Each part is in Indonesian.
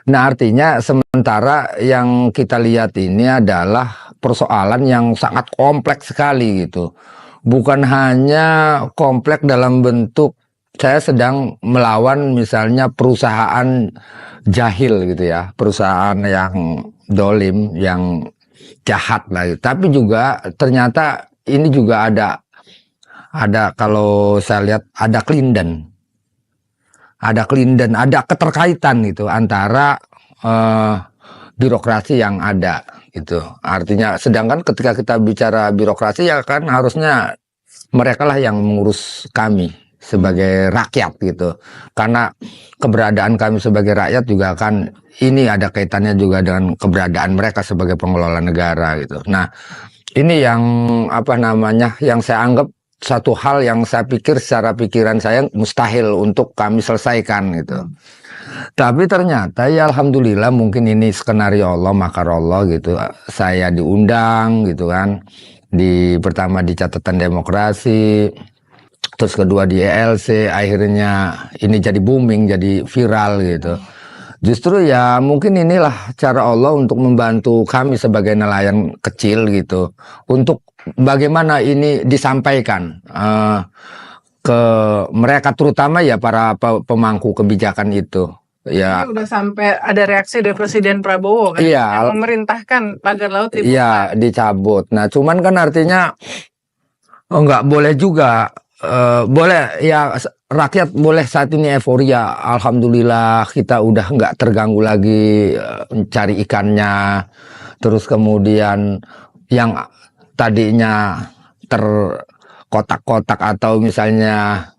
Nah, artinya sementara yang kita lihat ini adalah persoalan yang sangat kompleks sekali gitu. Bukan hanya kompleks dalam bentuk saya sedang melawan misalnya perusahaan jahil gitu ya, perusahaan yang dolim, yang jahat lah gitu. Tapi juga ternyata ini juga ada kalau saya lihat ada keterkaitan gitu antara birokrasi yang ada gitu. Artinya sedangkan ketika kita bicara birokrasi ya kan harusnya mereka lah yang mengurus kami sebagai rakyat gitu. Karena keberadaan kami sebagai rakyat juga kan ini ada kaitannya juga dengan keberadaan mereka sebagai pengelola negara gitu. Nah, ini yang apa namanya yang saya anggap satu hal yang saya pikir secara pikiran saya mustahil untuk kami selesaikan gitu. Tapi ternyata ya alhamdulillah mungkin ini skenario Allah makar Allah gitu. Saya diundang gitu kan. Pertama di catatan demokrasi, terus kedua di ELC, akhirnya ini jadi booming, jadi viral gitu. Justru ya mungkin inilah cara Allah untuk membantu kami sebagai nelayan kecil gitu. Untuk bagaimana ini disampaikan ke mereka terutama ya para pemangku kebijakan itu. Ya. Ini udah sampai ada reaksi dari Presiden Prabowo kan? Iya. Yang memerintahkan pagar laut dibuka. Iya, dicabut. Nah cuman kan artinya nggak boleh juga. Boleh ya rakyat boleh saat ini euforia, alhamdulillah kita udah nggak terganggu lagi mencari ikannya, terus kemudian yang tadinya terkotak-kotak atau misalnya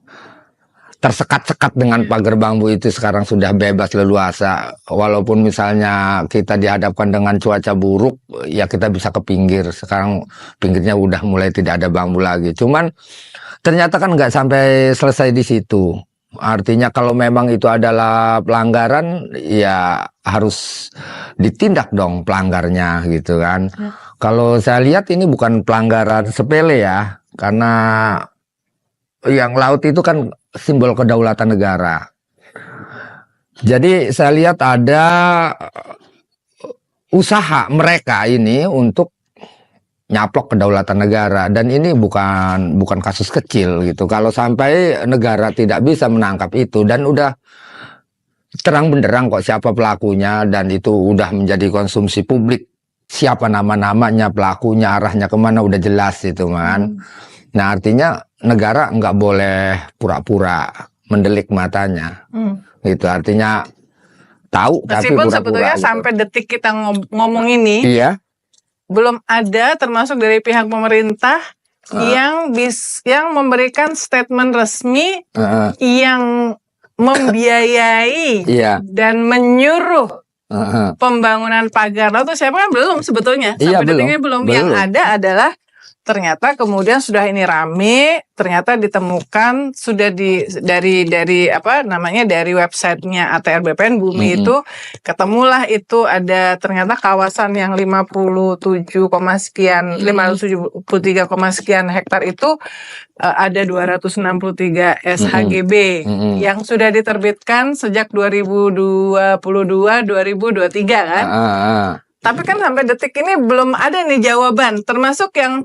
tersekat-sekat dengan pagar bambu itu sekarang sudah bebas leluasa, walaupun misalnya kita dihadapkan dengan cuaca buruk ya kita bisa ke pinggir, sekarang pinggirnya udah mulai tidak ada bambu lagi, cuman ternyata kan nggak sampai selesai di situ. Artinya kalau memang itu adalah pelanggaran, ya harus ditindak dong pelanggarnya gitu kan. Ya. Kalau saya lihat ini bukan pelanggaran sepele ya, karena yang laut itu kan simbol kedaulatan negara. Jadi saya lihat ada usaha mereka ini untuk nyaplok kedaulatan negara, dan ini bukan kasus kecil gitu. Kalau sampai negara tidak bisa menangkap itu dan udah terang benderang kok siapa pelakunya dan itu udah menjadi konsumsi publik, siapa nama-namanya, pelakunya, arahnya kemana udah jelas itu kan. Nah artinya negara nggak boleh pura-pura mendelik matanya. Itu artinya tahu tapi pura-pura. Sebetulnya gitu. Sampai detik kita ngomong ini. Iya. Belum ada termasuk dari pihak pemerintah yang memberikan statement resmi yang membiayai dan menyuruh pembangunan pagar laut itu siapa kan belum sebetulnya sampai detik ini belum. Yang ada adalah ternyata kemudian sudah ini rame, ternyata ditemukan sudah dari websitenya ATR BPN Bumi itu ketemulah itu ada ternyata kawasan yang 573 sekian hektar itu ada 263 SHGB yang sudah diterbitkan sejak 2022 2023 kan. Tapi kan sampai detik ini belum ada nih jawaban, termasuk yang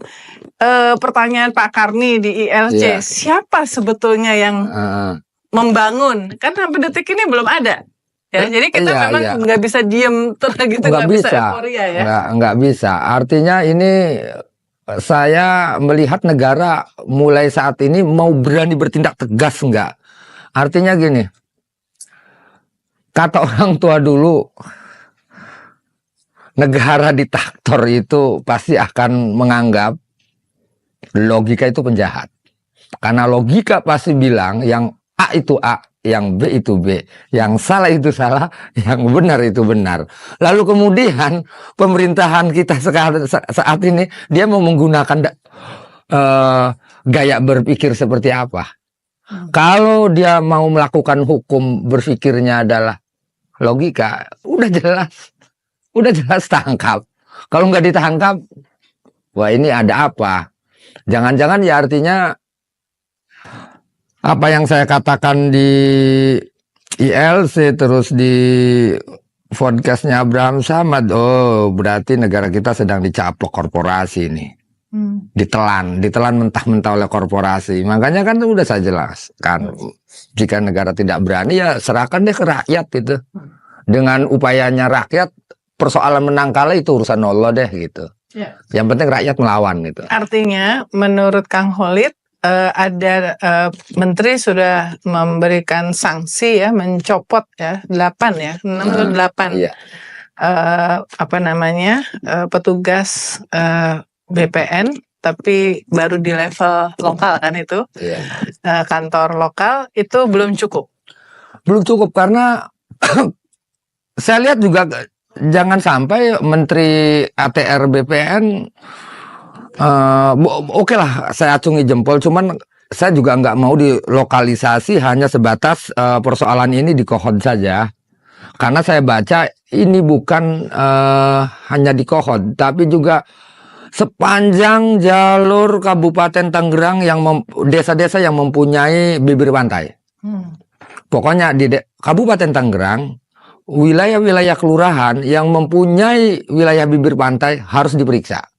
pertanyaan Pak Karni di ILC, siapa sebetulnya yang membangun? Kan sampai detik ini belum ada. Ya, jadi kita memang nggak bisa diem terus gitu, nggak bisa euforia ya. Nggak bisa. Artinya ini saya melihat negara mulai saat ini mau berani bertindak tegas nggak? Artinya gini, kata orang tua dulu, negara diktator itu pasti akan menganggap logika itu penjahat. Karena logika pasti bilang yang A itu A, yang B itu B, yang salah itu salah, yang benar itu benar. Lalu kemudian pemerintahan kita saat ini dia mau menggunakan gaya berpikir seperti apa? Kalau dia mau melakukan hukum berpikirnya adalah logika, udah jelas tangkap. Kalau nggak ditangkap, wah ini ada apa? Jangan-jangan ya artinya apa yang saya katakan di ILC terus di podcastnya Abraham Samad. Oh, berarti negara kita sedang dicaplok korporasi nih. Ditelan mentah-mentah oleh korporasi. Makanya kan udah saya jelaskan, jika negara tidak berani ya serahkan deh ke rakyat gitu. Dengan upayanya rakyat, persoalan menang kalah itu urusan Allah deh gitu. Ya. Yang penting rakyat melawan gitu. Artinya menurut Kang Khalid ada menteri sudah memberikan sanksi ya, mencopot ya 8 ya, 6 atau 8 Iya. petugas BPN, tapi baru di level lokal kan itu. Iya. Kantor lokal itu belum cukup. Belum cukup karena saya lihat juga jangan sampai Menteri ATR BPN oke lah saya acungi jempol, cuman saya juga nggak mau dilokalisasi hanya sebatas persoalan ini di Kohod saja. Karena saya baca ini bukan hanya di Kohod, tapi juga sepanjang jalur Kabupaten Tangerang yang desa-desa yang mempunyai bibir pantai. Pokoknya di Kabupaten Tangerang, wilayah-wilayah kelurahan yang mempunyai wilayah bibir pantai harus diperiksa.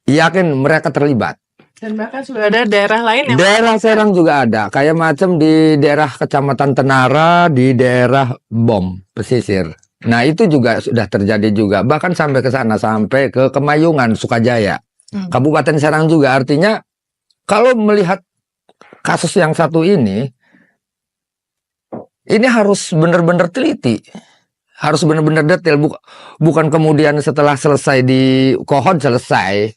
Yakin mereka terlibat. Dan bahkan sudah ada daerah lain yang daerah Serang juga ada, kayak macam di daerah Kecamatan Tenara, di daerah Bom pesisir. Nah itu juga sudah terjadi juga, bahkan sampai ke sana, sampai ke Kemayungan, Sukajaya, Kabupaten Serang juga. Artinya kalau melihat kasus yang satu ini harus benar-benar teliti, harus benar-benar detail, bukan kemudian setelah selesai di Kohod selesai.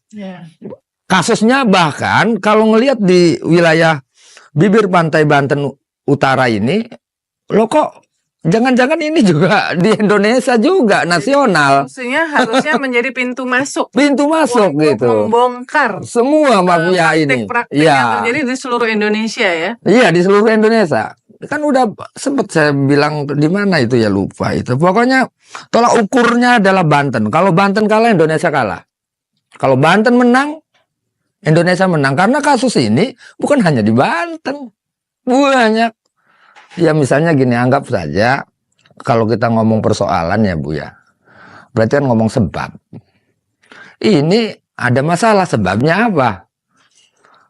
Kasusnya bahkan kalau ngelihat di wilayah bibir pantai Banten Utara ini, loh kok jangan-jangan ini juga di Indonesia juga nasional. Harusnya menjadi pintu masuk. Pintu masuk gitu. Membongkar semua mafia ini. Praktik yang terjadi di seluruh Indonesia ya. Iya, di seluruh Indonesia. Kan udah sempat saya bilang di mana itu ya, lupa itu. Pokoknya tolak ukurnya adalah Banten. Kalau Banten kalah, Indonesia kalah. Kalau Banten menang, Indonesia menang. Karena kasus ini bukan hanya di Banten. Banyak. Ya misalnya gini, anggap saja kalau kita ngomong persoalan ya Bu ya, berarti kan ngomong sebab. Ini ada masalah, sebabnya apa?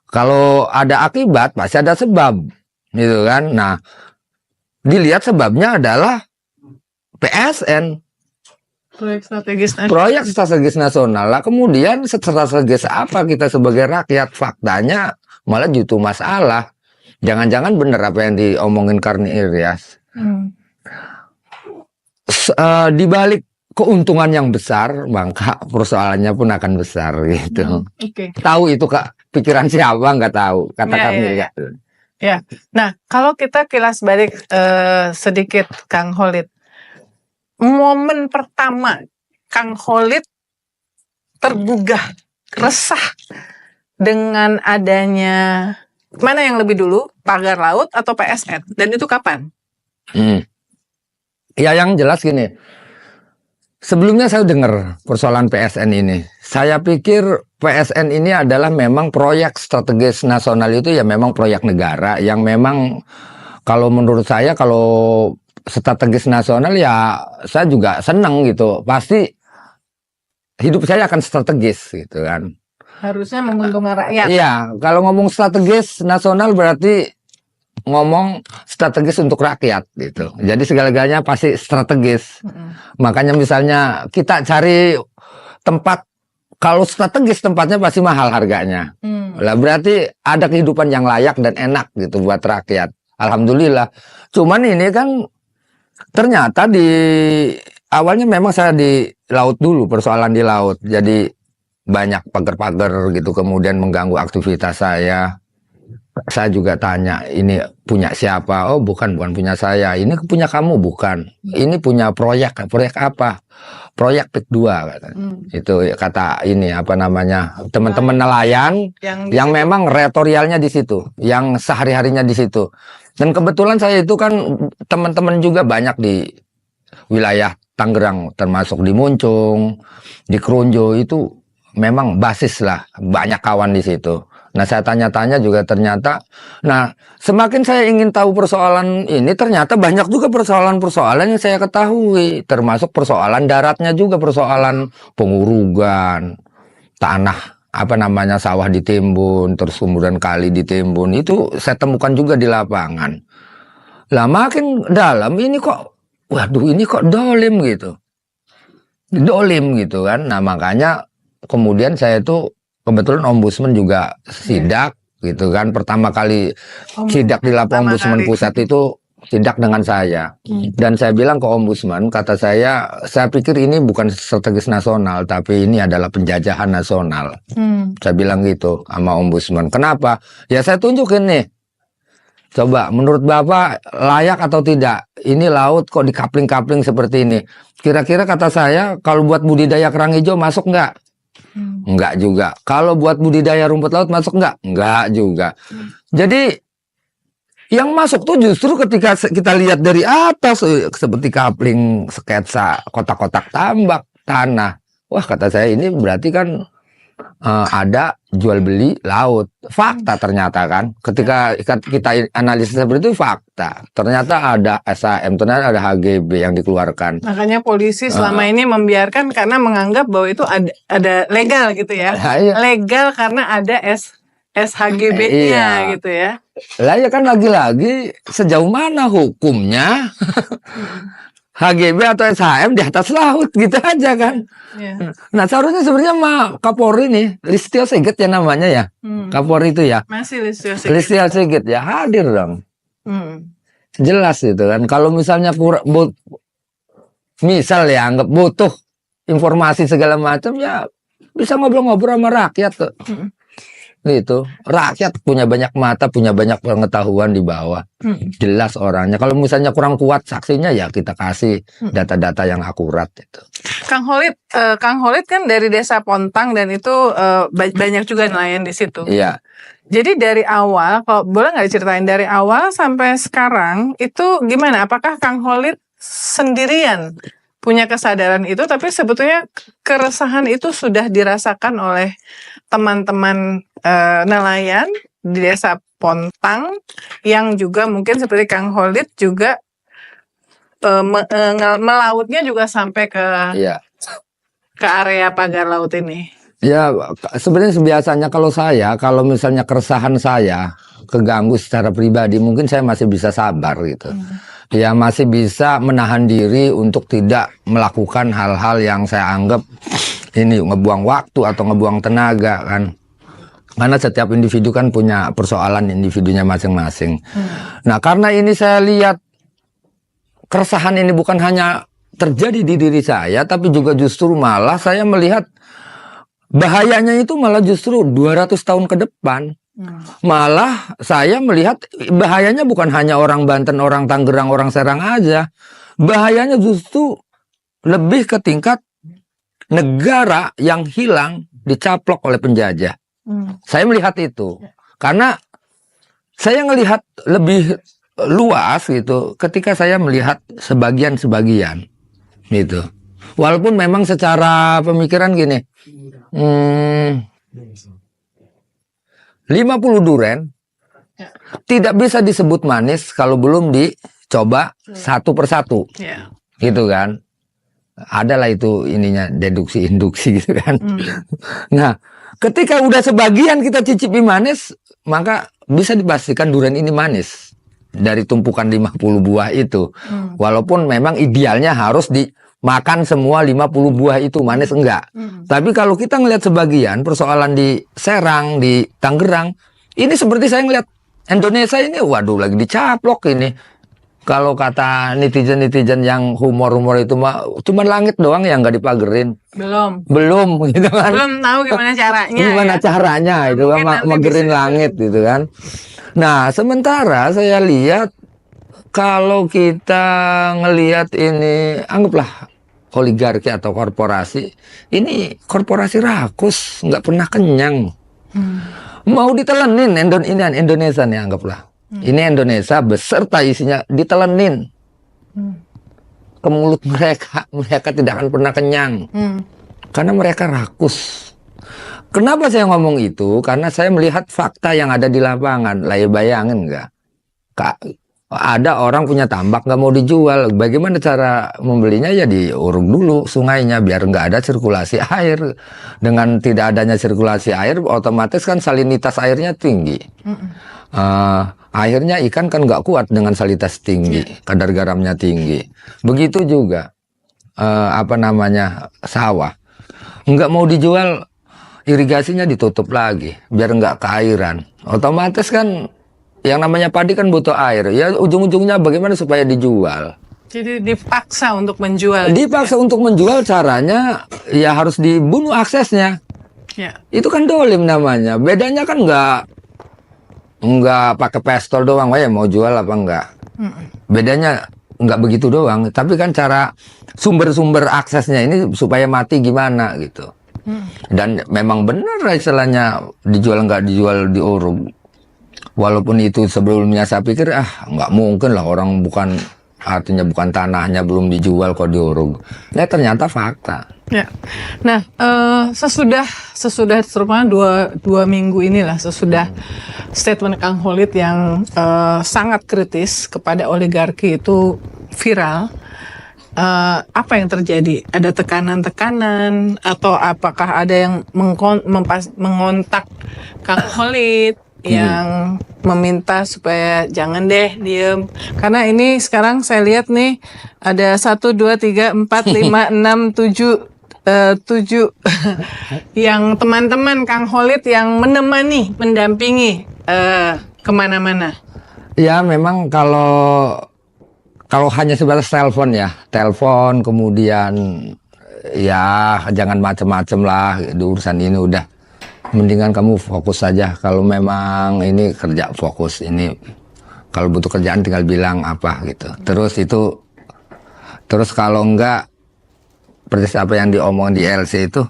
Kalau ada akibat pasti ada sebab, gitu kan? Nah, dilihat sebabnya adalah PSN, proyek strategis nasional. Lah kemudian strategis apa kita sebagai rakyat? Faktanya malah justru masalah. Jangan-jangan benar apa yang diomongin Karni Ilyas. Di balik keuntungan yang besar, maka persoalannya pun akan besar gitu. Tahu itu Kak, pikiran siapa nggak tahu, kata Karni Ilyas. Ya. Nah, kalau kita kilas balik sedikit Kang Khalid. Momen pertama Kang Khalid tergugah, resah dengan adanya, mana yang lebih dulu, pagar laut atau PSN? Dan itu kapan? Ya yang jelas gini, sebelumnya saya dengar persoalan PSN ini. Saya pikir PSN ini adalah memang proyek strategis nasional, itu ya memang proyek negara yang memang kalau menurut saya kalau strategis nasional ya saya juga senang gitu. Pasti hidup saya akan strategis gitu kan. Harusnya menguntungkan rakyat. Iya, kalau ngomong strategis nasional berarti ngomong strategis untuk rakyat gitu. Jadi segala-galanya pasti strategis. Makanya misalnya kita cari tempat, kalau strategis tempatnya pasti mahal harganya. Lah berarti ada kehidupan yang layak dan enak gitu buat rakyat. Alhamdulillah. Cuman ini kan ternyata di awalnya memang saya di laut dulu, persoalan di laut. Jadi banyak pagar-pagar gitu, kemudian mengganggu aktivitas saya. Saya juga tanya, ini punya siapa? Oh bukan punya saya. Ini punya kamu? Bukan. Ini punya proyek apa? Proyek PIK 2 kata. Itu kata ini apa namanya, teman-teman nelayan yang memang retorialnya di situ, yang sehari-harinya di situ. Dan kebetulan saya itu kan teman-teman juga banyak di wilayah Tangerang, termasuk di Muncung, di Kronjo, itu memang basis lah, banyak kawan di situ. Nah, saya tanya-tanya juga ternyata, nah semakin saya ingin tahu persoalan ini, ternyata banyak juga persoalan-persoalan yang saya ketahui, termasuk persoalan daratnya juga, persoalan pengurugan, tanah, apa namanya, sawah ditimbun, terus kemudian kali ditimbun, itu saya temukan juga di lapangan. Lah makin dalam ini kok, waduh ini kok dolim gitu. Dolim gitu kan. Nah makanya kemudian saya tuh kebetulan ombudsman juga sidak gitu kan. Pertama kali sidak di Lapangan Ombudsman Pusat itu sidak dengan saya. Dan saya bilang ke ombudsman, kata saya pikir ini bukan strategis nasional, tapi ini adalah penjajahan nasional. Saya bilang gitu sama ombudsman. Kenapa? Ya saya tunjukin nih. Coba menurut Bapak layak atau tidak? Ini laut kok dikapling-kapling seperti ini. Kira-kira kata saya kalau buat budidaya kerang hijau masuk nggak? Enggak juga. Kalau buat budidaya rumput laut masuk nggak? Enggak juga. Jadi yang masuk tuh justru ketika kita lihat dari atas seperti kapling sketsa kotak-kotak tambak tanah. Wah kata saya ini berarti kan ada jual beli laut. Fakta ternyata kan. Ketika kita analisis seperti itu fakta. Ternyata ada SAM, ternyata ada HGB yang dikeluarkan. Makanya polisi selama ini membiarkan karena menganggap bahwa itu ada legal gitu ya. Legal karena ada SHGB-nya gitu ya. Lah ya kan lagi-lagi sejauh mana hukumnya HGB atau SHM di atas laut gitu aja kan. Nah seharusnya sebenarnya mah Kapolri nih, Listio Sigit ya namanya ya. Kapolri itu ya. Masih Listio Sigit. Listio Sigit ya hadir dong. Jelas itu kan. Kalau misalnya misal ya anggap butuh informasi segala macam ya bisa ngobrol-ngobrol sama rakyat tuh. Gitu. Rakyat punya banyak mata, punya banyak pengetahuan di bawah. Jelas orangnya. Kalau misalnya kurang kuat saksinya ya kita kasih data-data yang akurat itu. Kang Holid kan dari Desa Pontang dan itu banyak juga nelayan di situ. Iya. Jadi dari awal, kalau boleh nggak diceritain dari awal sampai sekarang itu gimana? Apakah Kang Holid sendirian punya kesadaran itu, tapi sebetulnya keresahan itu sudah dirasakan oleh teman-teman nelayan di Desa Pontang yang juga mungkin seperti Kang Holid juga melautnya juga sampai ke area pagar laut ini. Ya sebenarnya biasanya kalau misalnya keresahan saya keganggu secara pribadi, mungkin saya masih bisa sabar gitu. Ya masih bisa menahan diri untuk tidak melakukan hal-hal yang saya anggap ini ngebuang waktu atau ngebuang tenaga kan. Karena setiap individu kan punya persoalan individunya masing-masing. Nah karena ini saya lihat keresahan ini bukan hanya terjadi di diri saya, tapi juga justru malah saya melihat bahayanya itu malah justru 200 tahun ke depan. Malah saya melihat bahayanya bukan hanya orang Banten, orang Tangerang, orang Serang aja. Bahayanya justru lebih ke tingkat negara yang hilang dicaplok oleh penjajah. Saya melihat itu. Karena saya melihat lebih luas gitu ketika saya melihat sebagian-sebagian gitu. Walaupun memang secara pemikiran gini, 50 duren tidak bisa disebut manis kalau belum dicoba satu persatu, gitu kan? Adalah itu ininya deduksi induksi gitu kan. Nah, ketika udah sebagian kita cicipi manis, maka bisa dipastikan duren ini manis dari tumpukan 50 buah itu. Walaupun memang idealnya harus dimakan semua 50 buah itu, manis enggak. Tapi kalau kita ngelihat sebagian persoalan di Serang, di Tangerang, ini seperti saya ngelihat Indonesia ini, waduh lagi dicaplok ini. Kalau kata netizen-netizen yang humor-humor itu mah cuma langit doang yang nggak dipagerin. Belum gitu kan. Belum tahu gimana caranya. Gimana caranya itu kan magerin langit gitu kan. Nah, sementara saya lihat kalau kita ngelihat ini anggaplah oligarki atau korporasi, ini korporasi rakus, nggak pernah kenyang. Mau ditelenin Indonesia nih anggaplah. Ini Indonesia beserta isinya ditelenin ke mulut mereka tidak akan pernah kenyang karena mereka rakus. Kenapa saya ngomong itu? Karena saya melihat fakta yang ada di lapangan. Lah ya bayangin nggak? Ada orang punya tambak nggak mau dijual. Bagaimana cara membelinya? Ya diuruk dulu sungainya biar nggak ada sirkulasi air. Dengan tidak adanya sirkulasi air, otomatis kan salinitas airnya tinggi. Akhirnya ikan kan nggak kuat dengan salinitas tinggi, kadar garamnya tinggi. Begitu juga sawah nggak mau dijual, irigasinya ditutup lagi biar nggak keairan. Otomatis kan yang namanya padi kan butuh air. Ya ujung-ujungnya bagaimana supaya dijual? Jadi dipaksa untuk menjual. Dipaksa untuk menjual, caranya ya harus dibunuh aksesnya. Ya. Itu kan dolim namanya. Bedanya kan nggak pakai pistol doang, ya mau jual apa enggak. Bedanya nggak begitu doang. Tapi kan cara sumber-sumber aksesnya ini supaya mati gimana gitu. Dan memang benar istilahnya dijual nggak dijual diuruk. Walaupun itu sebelumnya saya pikir nggak mungkin lah, orang artinya bukan tanahnya belum dijual kok diuruk. Nah ternyata fakta. Ya. Nah sesudah terutama dua minggu inilah sesudah statement Kang Khalid yang sangat kritis kepada oligarki itu viral. Apa yang terjadi? Ada tekanan-tekanan atau apakah ada yang mengontak Kang Khalid yang meminta supaya jangan deh diem? Karena ini sekarang saya lihat nih ada 1, 2, 3, 4, 5, 6, 7 yang teman-teman Kang Khalid yang mendampingi kemana-mana. Ya memang kalau hanya sebatas telepon kemudian ya jangan macem-macem lah di urusan ini, udah mendingan kamu fokus saja. Kalau memang ini kerja fokus, ini kalau butuh kerjaan tinggal bilang apa gitu. Terus kalau enggak persis apa yang diomong di LC itu,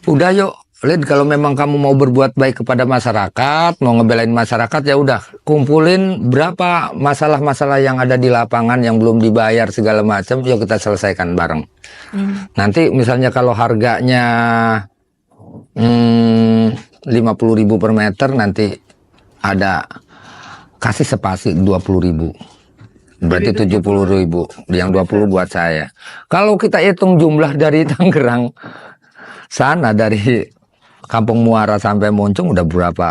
udah yuk Lid, kalau memang kamu mau berbuat baik kepada masyarakat, mau ngebelain masyarakat, ya udah kumpulin berapa masalah-masalah yang ada di lapangan yang belum dibayar segala macam, yuk kita selesaikan bareng. Nanti misalnya kalau harganya 50.000 per meter, nanti ada kasih spasi 20.000. Berarti 70.000, yang 20 buat saya. Kalau kita hitung jumlah dari Tangerang sana, dari Kampung Muara sampai Moncong udah berapa?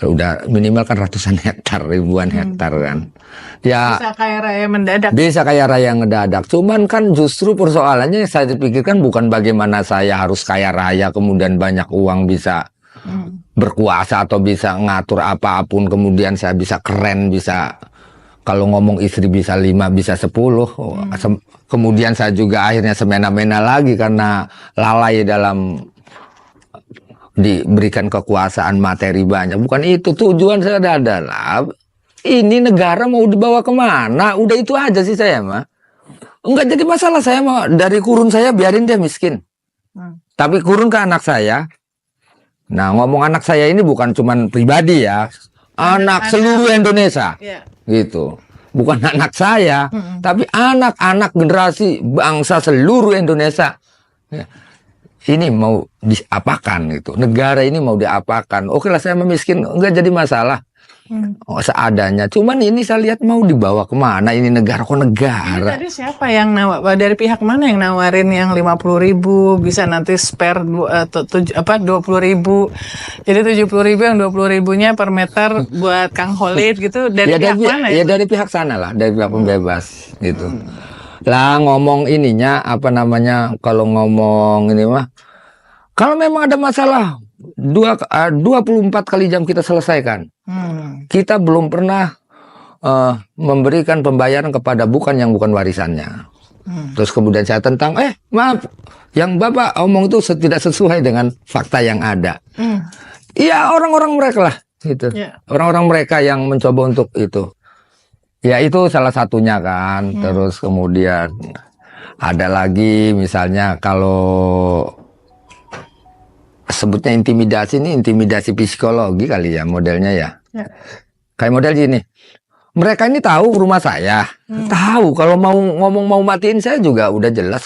Udah minimal kan ratusan hektar, ribuan hektar kan. Ya bisa kaya raya mendadak. Bisa kaya raya ngedadak. Cuman kan justru persoalannya saya pikirkan bukan bagaimana saya harus kaya raya kemudian banyak uang bisa berkuasa atau bisa ngatur apapun, kemudian saya bisa keren, bisa kalau ngomong istri bisa 5, bisa 10. Kemudian saya juga akhirnya semena-mena lagi karena lalai dalam diberikan kekuasaan materi banyak. Bukan itu tujuan saya adalah ini negara mau dibawa kemana, udah itu aja sih saya mah. Enggak jadi masalah, saya mah dari kurun saya biarin dia miskin, tapi kurun ke anak saya. Nah ngomong anak saya ini bukan cuman pribadi ya, anak seluruh Indonesia gitu. Bukan anak saya, tapi anak-anak generasi bangsa seluruh Indonesia. Ini mau diapakan gitu, negara ini mau diapakan. Oke lah saya miskin, enggak jadi masalah. Seadanya. Cuman ini saya lihat mau dibawa kemana ini negara, kok negara. Ini tadi siapa yang dari pihak mana yang nawarin yang 50.000 bisa nanti spare 20.000, jadi 70.000 yang 20.000-nya per meter buat Kang Khalid gitu, dari pihak mana? Ya dari pihak sana lah, dari pihak pembebas gitu. Lah ngomong ininya kalau ngomong ini mah, kalau memang ada masalah 24 kali jam kita selesaikan. Kita belum pernah memberikan pembayaran kepada bukan warisannya. Terus kemudian saya tentang maaf, yang Bapak omong itu tidak sesuai dengan fakta yang ada. Iya, orang-orang mereka lah gitu. Orang-orang mereka yang mencoba untuk itu. Ya itu salah satunya kan. Terus kemudian ada lagi misalnya kalau sebutnya intimidasi, ini intimidasi psikologi kali ya modelnya ya. Kayak model gini. Mereka ini tahu rumah saya. Tahu kalau mau ngomong mau matiin saya juga udah jelas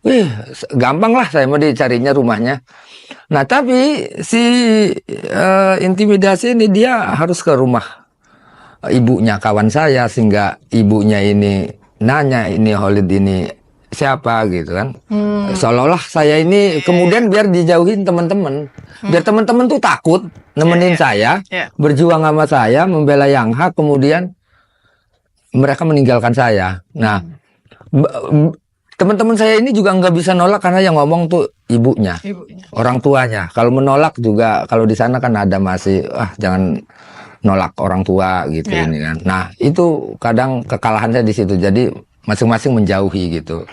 wih, gampang lah saya mau dicarinya rumahnya. Nah, tapi si intimidasi ini dia harus ke rumah ibunya kawan saya, sehingga ibunya ini nanya, ini Khalid ini siapa gitu kan. Seolah-olah saya ini kemudian biar dijauhin teman-teman. Biar teman-teman tuh takut nemenin saya, berjuang sama saya, membela yang hak, kemudian mereka meninggalkan saya. Nah, teman-teman saya ini juga nggak bisa nolak karena yang ngomong tuh ibunya, orang tuanya. Kalau menolak juga, kalau di sana kan ada masih, jangan nolak orang tua gitu ini kan. Nah, itu kadang kekalahan saya di situ. Jadi masing-masing menjauhi gitu.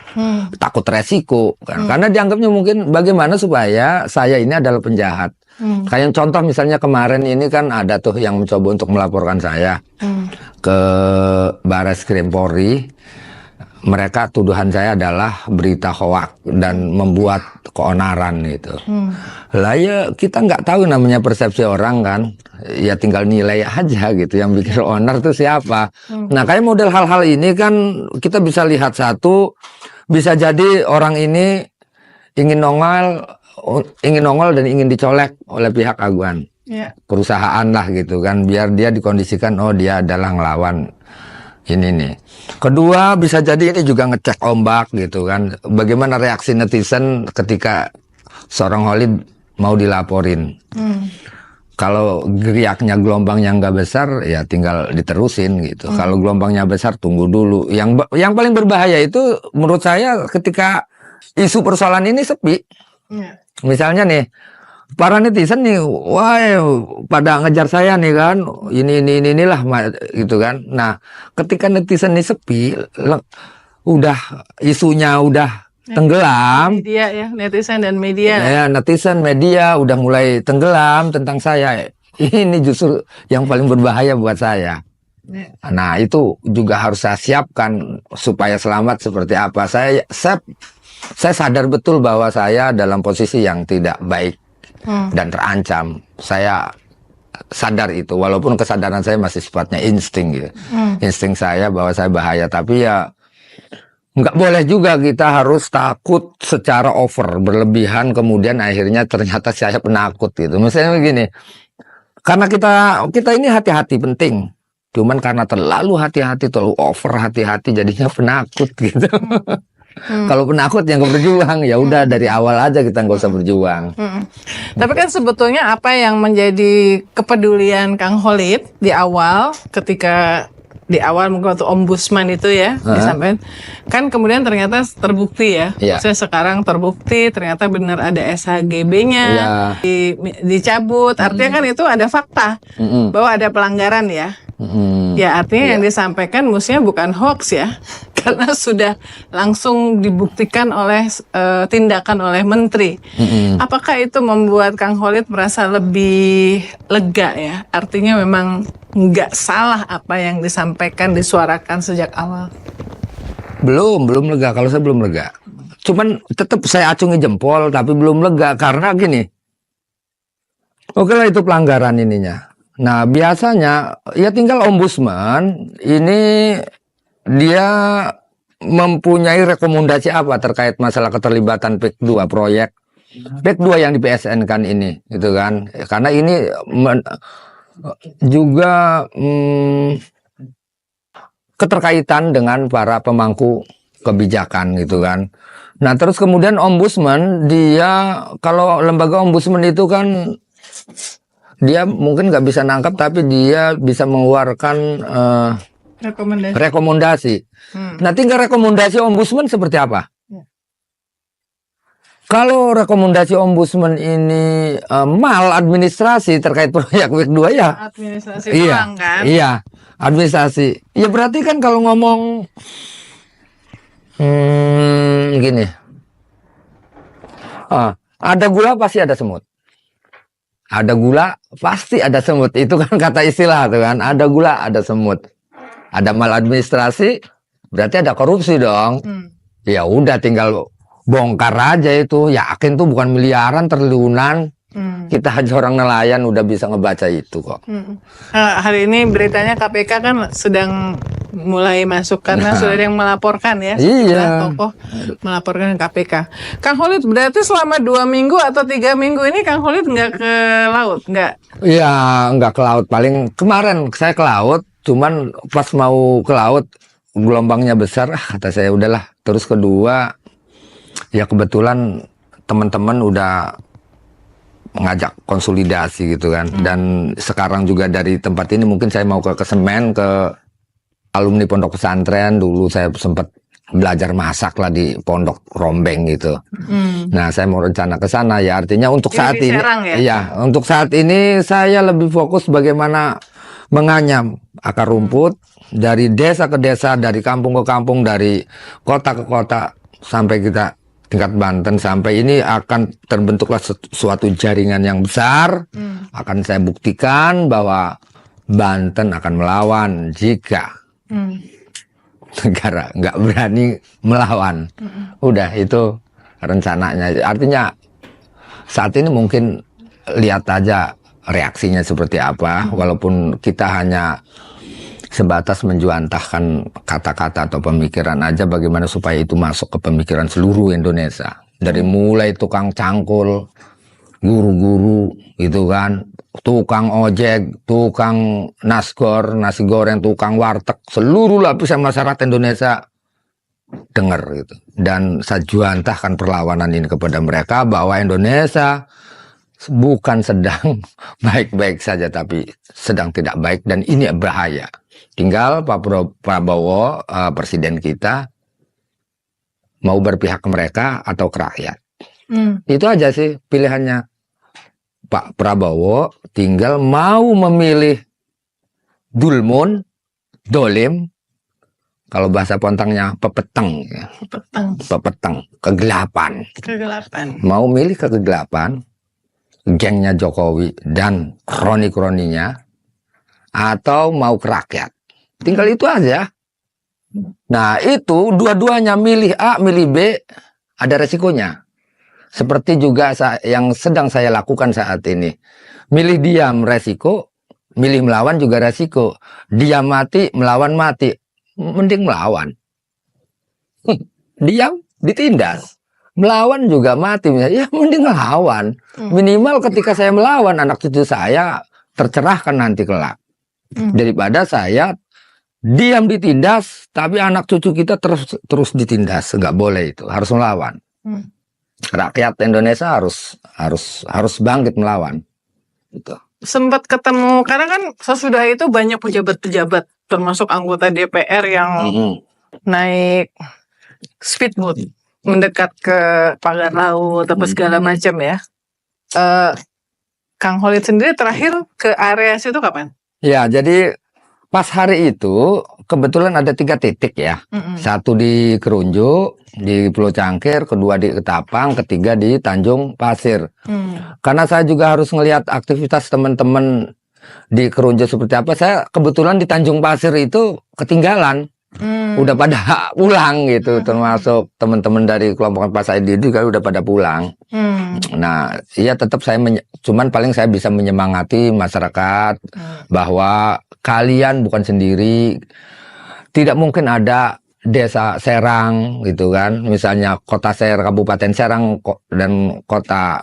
Takut resiko kan. Karena dianggapnya mungkin bagaimana supaya saya ini adalah penjahat. Kayak contoh misalnya kemarin ini kan ada tuh yang mencoba untuk melaporkan saya ke Barreskrim Polri. Mereka tuduhan saya adalah berita hoak dan membuat keonaran gitu. Lah ya kita nggak tahu namanya persepsi orang kan. Ya tinggal nilai aja gitu. Yang bikin onar itu siapa. Nah kayak model hal-hal ini kan kita bisa lihat satu. Bisa jadi orang ini ingin nongol dan ingin dicolek oleh pihak aguan. Perusahaan lah gitu kan. Biar dia dikondisikan oh dia adalah ngelawan ini nih. Kedua bisa jadi ini juga ngecek ombak gitu kan. Bagaimana reaksi netizen ketika seorang Khalid mau dilaporin. Kalau geriaknya gelombangnya nggak besar ya tinggal diterusin gitu. Kalau gelombangnya besar tunggu dulu. Yang paling berbahaya itu menurut saya ketika isu persoalan ini sepi. Misalnya nih para netizen nih, wah pada ngejar saya nih kan, inilah gitu kan. Nah, ketika netizen ini sepi, udah isunya udah tenggelam. Media ya, netizen dan media. Ya, netizen, media udah mulai tenggelam tentang saya. Ini justru yang paling berbahaya buat saya. Nah, itu juga harus saya siapkan supaya selamat seperti apa. Saya sadar betul bahwa saya dalam posisi yang tidak baik. Dan terancam. Saya sadar itu, walaupun kesadaran saya masih sifatnya insting gitu. Insting saya bahwa saya bahaya, tapi ya nggak boleh juga kita harus takut secara over, berlebihan, kemudian akhirnya ternyata saya penakut gitu. Misalnya begini, karena kita ini hati-hati penting, cuman karena terlalu hati-hati, terlalu over hati-hati, jadinya penakut gitu. Kalau penakut yang berjuang ya udah dari awal aja kita nggak usah berjuang. Tapi kan sebetulnya apa yang menjadi kepedulian Kang Khalid di awal ketika di awal mungkin waktu ombudsman itu ya disampaikan kan kemudian ternyata terbukti ya. Maksudnya sekarang terbukti ternyata benar ada SHGB-nya dicabut. Artinya kan itu ada fakta bahwa ada pelanggaran ya. Ya artinya yang disampaikan mestinya bukan hoax ya. Karena sudah langsung dibuktikan oleh tindakan oleh menteri. Apakah itu membuat Kang Khalid merasa lebih lega ya? Artinya memang nggak salah apa yang disampaikan, disuarakan sejak awal. Belum lega. Kalau saya belum lega. Cuman tetap saya acungi jempol, tapi belum lega karena gini. Oke lah itu pelanggaran ininya. Nah biasanya ya tinggal ombudsman ini dia mempunyai rekomendasi apa terkait masalah keterlibatan PEK 2 proyek PEK 2 yang di PSN kan ini gitu kan, karena ini juga keterkaitan dengan para pemangku kebijakan gitu kan. Nah terus kemudian ombudsman dia, kalau lembaga ombudsman itu kan dia mungkin nggak bisa nangkap tapi dia bisa mengeluarkan rekomendasi. Nah tinggal rekomendasi ombudsman seperti apa? Kalau rekomendasi ombudsman ini maladministrasi terkait proyek PEK 2 ya. Administrasi doang kan? Iya, administrasi. Ya berarti kan kalau ngomong gini. Ada gula pasti ada semut. Ada gula pasti ada semut. Itu kan kata istilah tuh kan. Ada gula ada semut. Ada maladministrasi berarti ada korupsi dong. Ya udah tinggal bongkar aja itu. Yakin tuh bukan miliaran, triliunan. Kita aja orang nelayan udah bisa ngebaca itu kok. Hari ini beritanya KPK kan sedang mulai masuk karena sudah ada yang melaporkan ya. Iya. Tokoh melaporkan ke KPK. Kang Khalid, berarti selama 2 minggu atau 3 minggu ini Kang Khalid nggak ke laut, nggak? Iya, nggak ke laut. Paling kemarin saya ke laut, cuman pas mau ke laut gelombangnya besar, kata saya udahlah. Terus kedua, ya kebetulan teman-teman udah mengajak konsolidasi gitu kan. Dan sekarang juga dari tempat ini mungkin saya mau ke Semen, ke alumni pondok pesantren. Dulu saya sempat belajar masak lah di pondok Rombeng gitu. Nah, saya mau rencana ke sana ya. Artinya untuk saat ini, ya, untuk saat ini saya lebih fokus bagaimana menganyam akar rumput dari desa ke desa, dari kampung ke kampung, dari kota ke kota sampai kita tingkat Banten, sampai ini akan terbentuklah suatu jaringan yang besar. Akan saya buktikan bahwa Banten akan melawan jika negara nggak berani melawan. Udah itu rencananya. Artinya saat ini mungkin lihat aja reaksinya seperti apa. Walaupun kita hanya sebatas menjuantahkan kata-kata atau pemikiran aja, bagaimana supaya itu masuk ke pemikiran seluruh Indonesia. Dari mulai tukang cangkul, guru-guru gitu kan, tukang ojek, tukang nasgor, nasi goreng, tukang warteg, seluruh lapisan masyarakat Indonesia dengar gitu. Dan saya juantahkan perlawanan ini kepada mereka bahwa Indonesia bukan sedang baik-baik saja, tapi sedang tidak baik, dan ini bahaya. Tinggal Pak Prabowo, presiden kita, mau berpihak ke mereka atau ke rakyat. Itu aja sih pilihannya. Pak Prabowo tinggal mau memilih dulmun, dolim, kalau bahasa Pontangnya pepeteng, ya. Pepeteng, kegelapan. Mau milih ke kegelapan, gengnya Jokowi dan kroni-kroninya, atau mau ke rakyat. Tinggal itu aja. Nah, itu dua-duanya, milih A, milih B, ada resikonya. Seperti juga yang sedang saya lakukan saat ini. Milih diam resiko, milih melawan juga resiko. Diam mati, melawan mati. Mending melawan. Diam, ditindas. Melawan juga mati. Ya mending melawan. Minimal ketika saya melawan, anak cucu saya tercerahkan nanti kelak. Daripada saya diam ditindas, tapi anak cucu kita terus ditindas. Nggak boleh itu, harus melawan. Rakyat Indonesia harus bangkit melawan. Gitu. Sempat ketemu, karena kan sesudah itu banyak pejabat-pejabat, termasuk anggota DPR yang naik speedboat, mendekat ke pagar laut, apa segala macam ya. Kang Khalid sendiri terakhir ke area situ kapan? Ya, jadi pas hari itu kebetulan ada 3 titik ya. Satu di Kerunjuk, di Pulau Cangkir, kedua di Ketapang, ketiga di Tanjung Pasir. Karena saya juga harus ngelihat aktivitas teman-teman di Kerunjuk seperti apa. Saya kebetulan di Tanjung Pasir itu ketinggalan. Udah pada pulang gitu, termasuk teman-teman dari kelompok Pak Said juga udah pada pulang. Nah, iya tetap saya cuman paling saya bisa menyemangati masyarakat bahwa kalian bukan sendiri. Tidak mungkin ada desa Serang gitu kan, misalnya kota Serang, Kabupaten Serang dan kota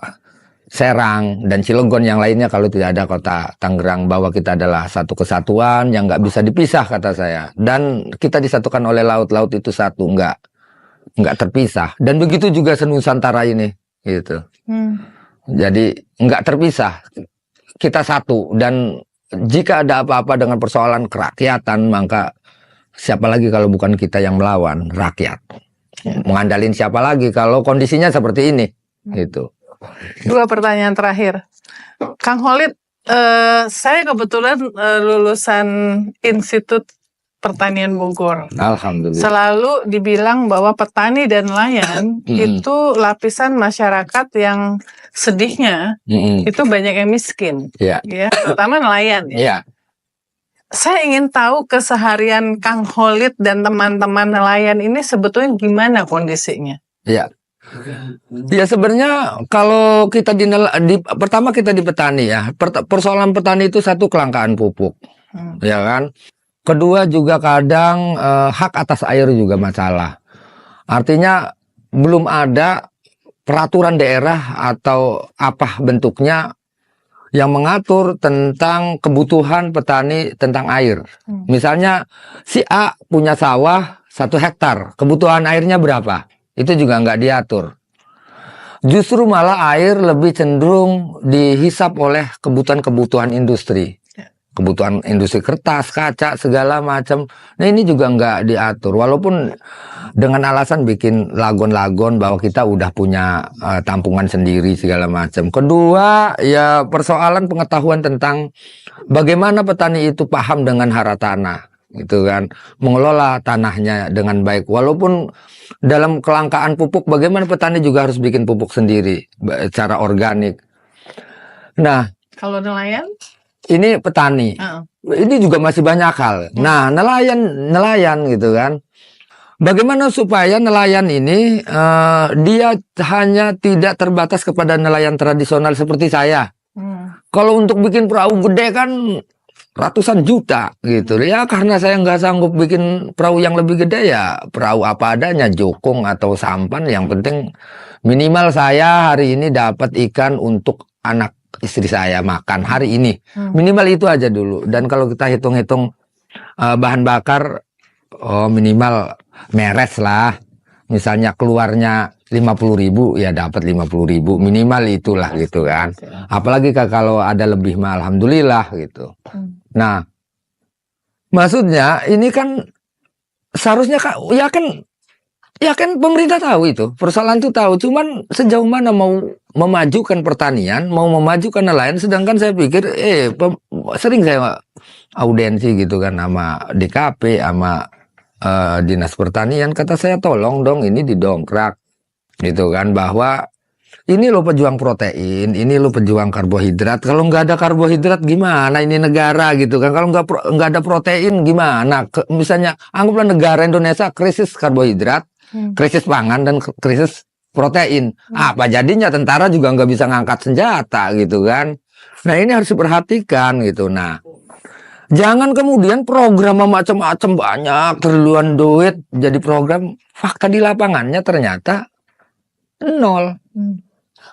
Serang dan Cilegon yang lainnya kalau tidak ada kota Tangerang, bahwa kita adalah satu kesatuan yang nggak bisa dipisah kata saya, dan kita disatukan oleh laut itu satu, nggak terpisah, dan begitu juga senusantara ini gitu. Jadi nggak terpisah, kita satu, dan jika ada apa-apa dengan persoalan kerakyatan, maka siapa lagi kalau bukan kita yang melawan rakyat? Mengandalin siapa lagi kalau kondisinya seperti ini gitu. 2 pertanyaan terakhir, Kang Khalid. Saya kebetulan lulusan Institut Pertanian Bogor. Alhamdulillah. Selalu dibilang bahwa petani dan nelayan itu lapisan masyarakat yang sedihnya itu banyak yang miskin, ya, terutama nelayan. Ya. Saya ingin tahu keseharian Kang Khalid dan teman-teman nelayan ini sebetulnya gimana kondisinya. Ya. Ya sebenarnya kalau kita pertama kita di petani ya, persoalan petani itu satu kelangkaan pupuk, ya kan. Kedua juga kadang hak atas air juga masalah. Artinya belum ada peraturan daerah atau apa bentuknya yang mengatur tentang kebutuhan petani tentang air. Misalnya si A punya sawah 1 hektar, kebutuhan airnya berapa? Itu juga nggak diatur. Justru malah air lebih cenderung dihisap oleh kebutuhan-kebutuhan industri. Kebutuhan industri kertas, kaca, segala macam. Nah ini juga nggak diatur. Walaupun dengan alasan bikin lagon-lagon bahwa kita udah punya tampungan sendiri segala macam. Kedua ya persoalan pengetahuan tentang bagaimana petani itu paham dengan hara tanah. Gitu kan, mengelola tanahnya dengan baik. Walaupun dalam kelangkaan pupuk, bagaimana petani juga harus bikin pupuk sendiri secara organik. Nah, kalau nelayan? Ini petani, ini juga masih banyak hal. Nah, nelayan gitu kan. Bagaimana supaya nelayan ini dia hanya tidak terbatas kepada nelayan tradisional seperti saya. Kalau untuk bikin perahu gede kan ratusan juta gitu ya, karena saya nggak sanggup bikin perahu yang lebih gede ya perahu apa adanya, jokong atau sampan. Yang penting minimal saya hari ini dapat ikan untuk anak istri saya makan hari ini, minimal itu aja dulu. Dan kalau kita hitung-hitung bahan bakar, minimal meres lah, misalnya keluarnya 50.000 ya dapat 50.000 minimal itulah gitu kan. Apalagi kalau ada lebih mah alhamdulillah gitu. Nah, maksudnya ini kan seharusnya ya kan pemerintah tahu itu, persoalan itu tahu, cuman sejauh mana mau memajukan pertanian, mau memajukan nelayan, sedangkan saya pikir sering saya audiensi gitu kan sama DKP, sama Dinas Pertanian, kata saya tolong dong ini didongkrak gitu kan, bahwa ini lo pejuang protein, ini lo pejuang karbohidrat. Kalau nggak ada karbohidrat gimana ini negara gitu kan? Kalau nggak ada protein gimana? Misalnya anggaplah negara Indonesia krisis karbohidrat, krisis pangan dan krisis protein. Apa jadinya? Tentara juga nggak bisa ngangkat senjata gitu kan? Nah ini harus diperhatikan gitu. Nah jangan kemudian program macam-macam banyak triliunan duit jadi program, fakta di lapangannya ternyata nol.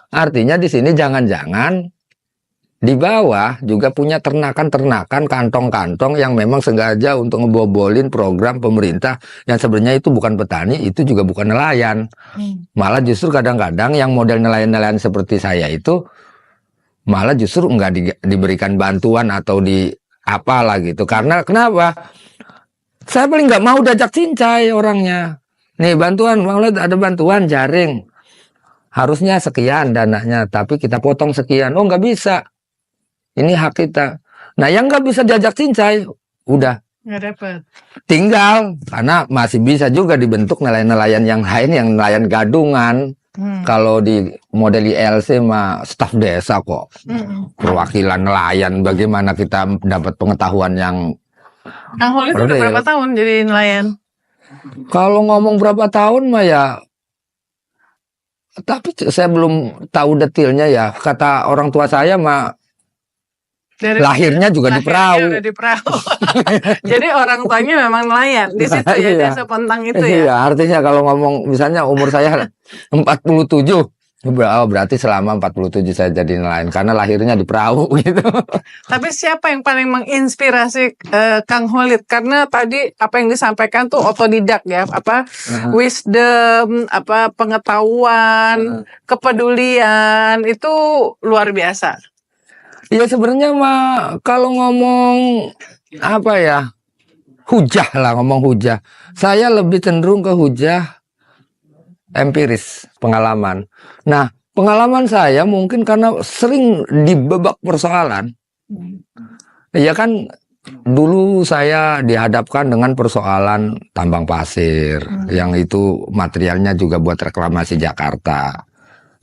Artinya di sini jangan-jangan di bawah juga punya ternakan-ternakan, kantong-kantong yang memang sengaja untuk ngebobolin program pemerintah yang sebenarnya itu bukan petani, itu juga bukan nelayan. Malah justru kadang-kadang yang model nelayan-nelayan seperti saya itu malah justru nggak diberikan bantuan atau di apalah gitu. Karena kenapa? Saya paling nggak mau diajak cincai orangnya. Nih bantuan, ada bantuan jaring. Harusnya sekian dananya, tapi kita potong sekian. Oh nggak bisa, ini hak kita. Nah yang nggak bisa diajak cincai, udah nggak dapat. Tinggal, karena masih bisa juga dibentuk nelayan-nelayan yang lain, yang nelayan gadungan. Kalau di model ILC mah staf desa kok, perwakilan nelayan. Bagaimana kita dapat pengetahuan yang? Kang Hol itu udah berapa tahun jadi nelayan? Kalau ngomong berapa tahun mah ya. Tapi saya belum tahu detailnya ya. Kata orang tua saya mah lahirnya juga di perahu. Udah di perahu. Jadi orang tuanya memang nelayan di situ ya, desa Pontang itu ya. Iya, artinya kalau ngomong misalnya umur saya 47, berarti selama 47 saya jadi nelayan karena lahirnya di perahu gitu. Tapi siapa yang paling menginspirasi Kang Holid? Karena tadi apa yang disampaikan tuh otodidak ya, wisdom, pengetahuan, kepedulian itu luar biasa. Iya sebenarnya mah kalau ngomong hujah lah, ngomong hujah. Saya lebih cenderung ke hujah empiris, pengalaman. Nah, pengalaman saya mungkin karena sering dibebak persoalan. Ya kan, dulu saya dihadapkan dengan persoalan tambang pasir, yang itu materialnya juga buat reklamasi Jakarta.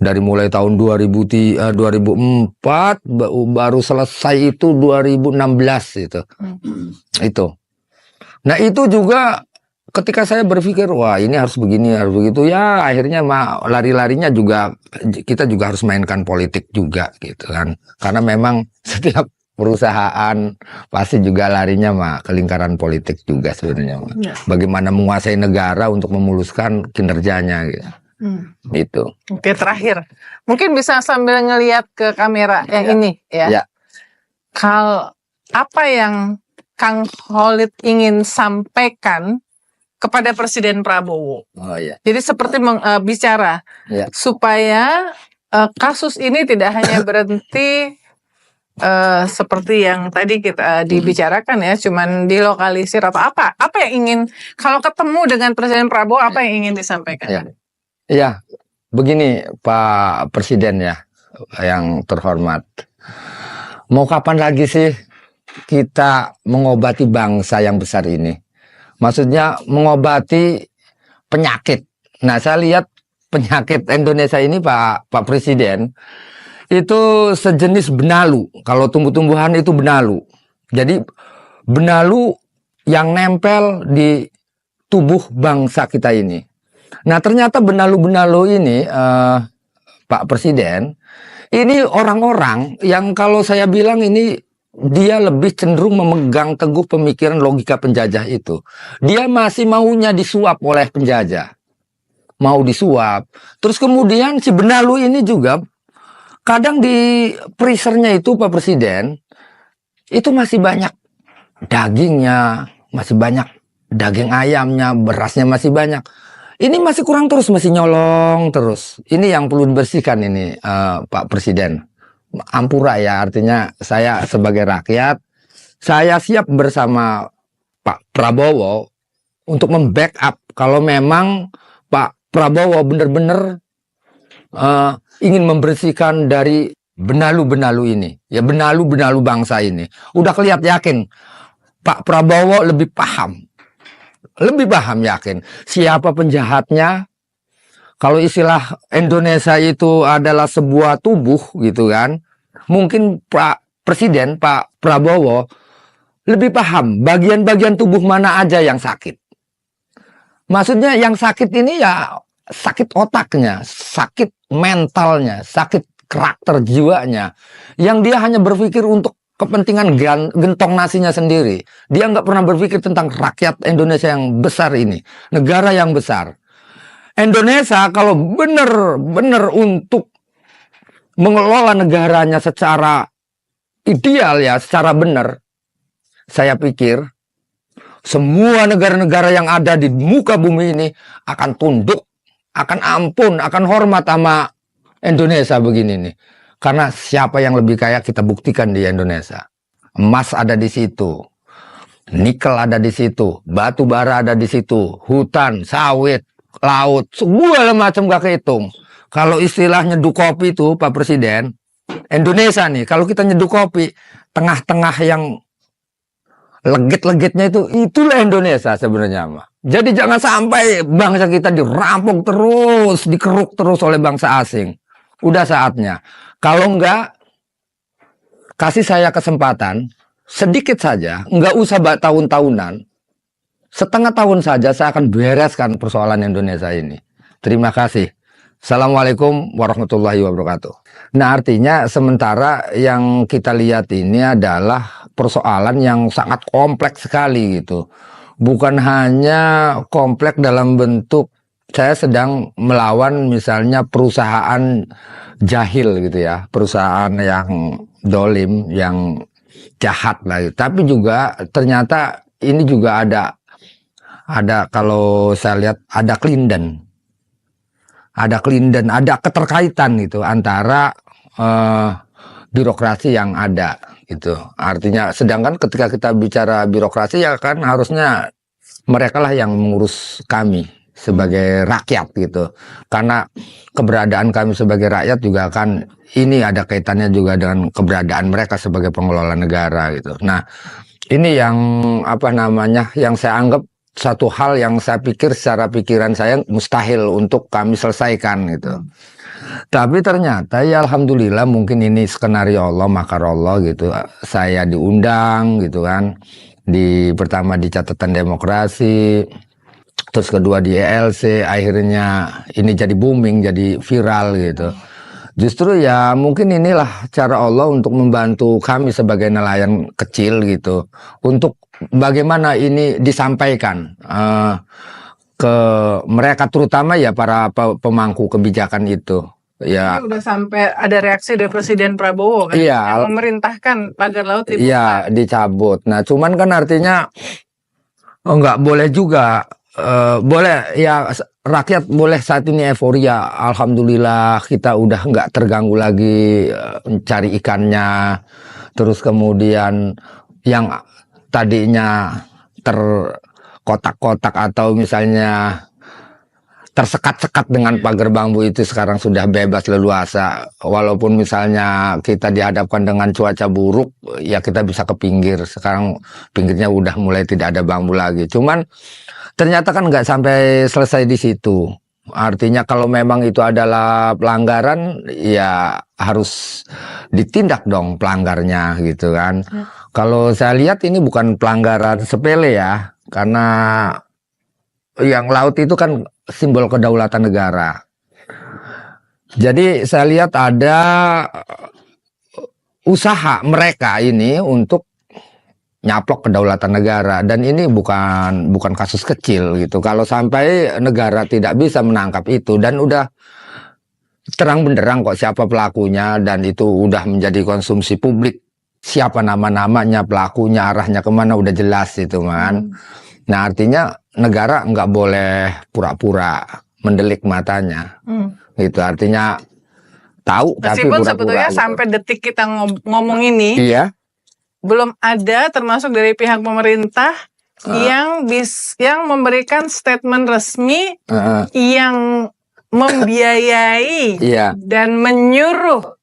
Dari mulai tahun 2004 baru selesai itu 2016 itu. Itu. Nah, itu juga ketika saya berpikir wah ini harus begini harus begitu ya akhirnya lari-larinya juga kita juga harus mainkan politik juga gitu kan, karena memang setiap perusahaan pasti juga larinya ke lingkaran politik juga sebenarnya ya. Bagaimana menguasai negara untuk memuluskan kinerjanya gitu. Itu. Oke, terakhir mungkin bisa sambil ngelihat ke kamera yang ini ya. Kalau apa yang Kang Khalid ingin sampaikan kepada Presiden Prabowo. Jadi seperti bicara supaya kasus ini tidak hanya berhenti seperti yang tadi kita dibicarakan ya, cuman dilokalisir atau apa yang ingin kalau ketemu dengan Presiden Prabowo apa yang ingin disampaikan? Iya, begini Pak Presiden ya, yang terhormat, mau kapan lagi sih kita mengobati bangsa yang besar ini? Maksudnya mengobati penyakit. Nah, saya lihat penyakit Indonesia ini Pak Presiden itu sejenis benalu. Kalau tumbuh-tumbuhan itu benalu. Jadi benalu yang nempel di tubuh bangsa kita ini. Nah, ternyata benalu-benalu ini Pak Presiden ini orang-orang yang kalau saya bilang ini dia lebih cenderung memegang teguh pemikiran logika penjajah itu. Dia masih maunya disuap oleh penjajah. Mau disuap. Terus kemudian si benalu ini juga kadang di freezernya itu Pak Presiden itu masih banyak dagingnya, masih banyak daging ayamnya, berasnya masih banyak. Ini masih kurang terus, masih nyolong terus. Ini yang perlu dibersihkan ini Pak Presiden. Ampura ya, artinya saya sebagai rakyat, saya siap bersama Pak Prabowo untuk membackup kalau memang Pak Prabowo benar-benar ingin membersihkan dari benalu-benalu ini, ya benalu-benalu bangsa ini. Udah kelihatan yakin Pak Prabowo lebih paham yakin siapa penjahatnya. Kalau istilah Indonesia itu adalah sebuah tubuh gitu kan, mungkin Pak Presiden, Pak Prabowo lebih paham bagian-bagian tubuh mana aja yang sakit. Maksudnya yang sakit ini ya sakit otaknya, sakit mentalnya, sakit karakter jiwanya. Yang dia hanya berpikir untuk kepentingan gentong nasinya sendiri. Dia nggak pernah berpikir tentang rakyat Indonesia yang besar ini, negara yang besar. Indonesia kalau benar-benar untuk mengelola negaranya secara ideal ya, secara benar, saya pikir semua negara-negara yang ada di muka bumi ini akan tunduk, akan ampun, akan hormat sama Indonesia begini nih. Karena siapa yang lebih kaya kita buktikan di Indonesia. Emas ada di situ, nikel ada di situ, batu bara ada di situ, hutan, sawit, laut, segala macam gak kehitung. Kalau istilah nyeduh kopi itu Pak Presiden, Indonesia nih, kalau kita nyeduh kopi, tengah-tengah yang legit-legitnya itulah Indonesia sebenarnya mah. Jadi jangan sampai bangsa kita dirampok terus, dikeruk terus oleh bangsa asing. Udah saatnya. Kalau enggak, kasih saya kesempatan, sedikit saja, enggak usah tahun-tahunan. Setengah tahun saja saya akan bereskan persoalan Indonesia ini. Terima kasih. Assalamualaikum warahmatullahi wabarakatuh. Nah, artinya sementara yang kita lihat ini adalah persoalan yang sangat kompleks sekali gitu. Bukan hanya kompleks dalam bentuk saya sedang melawan misalnya perusahaan jahil gitu ya. Perusahaan yang dolim, yang jahat lah. Tapi juga ternyata ini juga ada kalau saya lihat ada kelindan, ada keterkaitan gitu antara birokrasi yang ada gitu. Artinya sedangkan ketika kita bicara birokrasi ya kan harusnya mereka lah yang mengurus kami sebagai rakyat gitu. Karena keberadaan kami sebagai rakyat juga kan ini ada kaitannya juga dengan keberadaan mereka sebagai pengelola negara gitu. Nah, ini yang yang saya anggap satu hal yang saya pikir secara pikiran saya mustahil untuk kami selesaikan gitu. Tapi ternyata ya alhamdulillah mungkin ini skenario Allah, makar Allah gitu. Saya diundang gitu kan. Pertama di catatan demokrasi. terus kedua di ELC, akhirnya ini jadi booming, jadi viral gitu. Justru ya mungkin inilah cara Allah untuk membantu kami sebagai nelayan kecil gitu, untuk bagaimana ini disampaikan ke mereka, terutama ya para pemangku kebijakan itu. Ya, ini udah sampai ada reaksi dari Presiden Prabowo kan, iya, yang memerintahkan pagar laut dibuka. Iya, dicabut. Nah, cuman kan artinya nggak boleh juga. Boleh ya, rakyat boleh saat ini euforia. Alhamdulillah kita udah nggak terganggu lagi mencari ikannya. Terus kemudian yang tadinya terkotak-kotak atau misalnya tersekat-sekat dengan pagar bambu itu sekarang sudah bebas leluasa. Walaupun misalnya kita dihadapkan dengan cuaca buruk, ya kita bisa ke pinggir. Sekarang pinggirnya udah mulai tidak ada bambu lagi. Cuman ternyata kan nggak sampai selesai di situ. Artinya kalau memang itu adalah pelanggaran, ya harus ditindak dong pelanggarnya gitu kan. Kalau saya lihat ini bukan pelanggaran sepele ya, karena yang laut itu kan simbol kedaulatan negara. Jadi saya lihat ada usaha mereka ini untuk nyaplok kedaulatan negara, dan ini bukan kasus kecil gitu. Kalau sampai negara tidak bisa menangkap itu, dan udah terang benderang kok siapa pelakunya, dan itu udah menjadi konsumsi publik, siapa nama-namanya, pelakunya, arahnya kemana, udah jelas itu kan. Nah artinya negara nggak boleh pura-pura mendelik matanya, gitu. Artinya tahu tapi meskipun pura-pura sebetulnya gitu. sampai detik kita ngomong ini, Iya. belum ada termasuk dari pihak pemerintah yang memberikan statement resmi yang membiayai Iya. dan menyuruh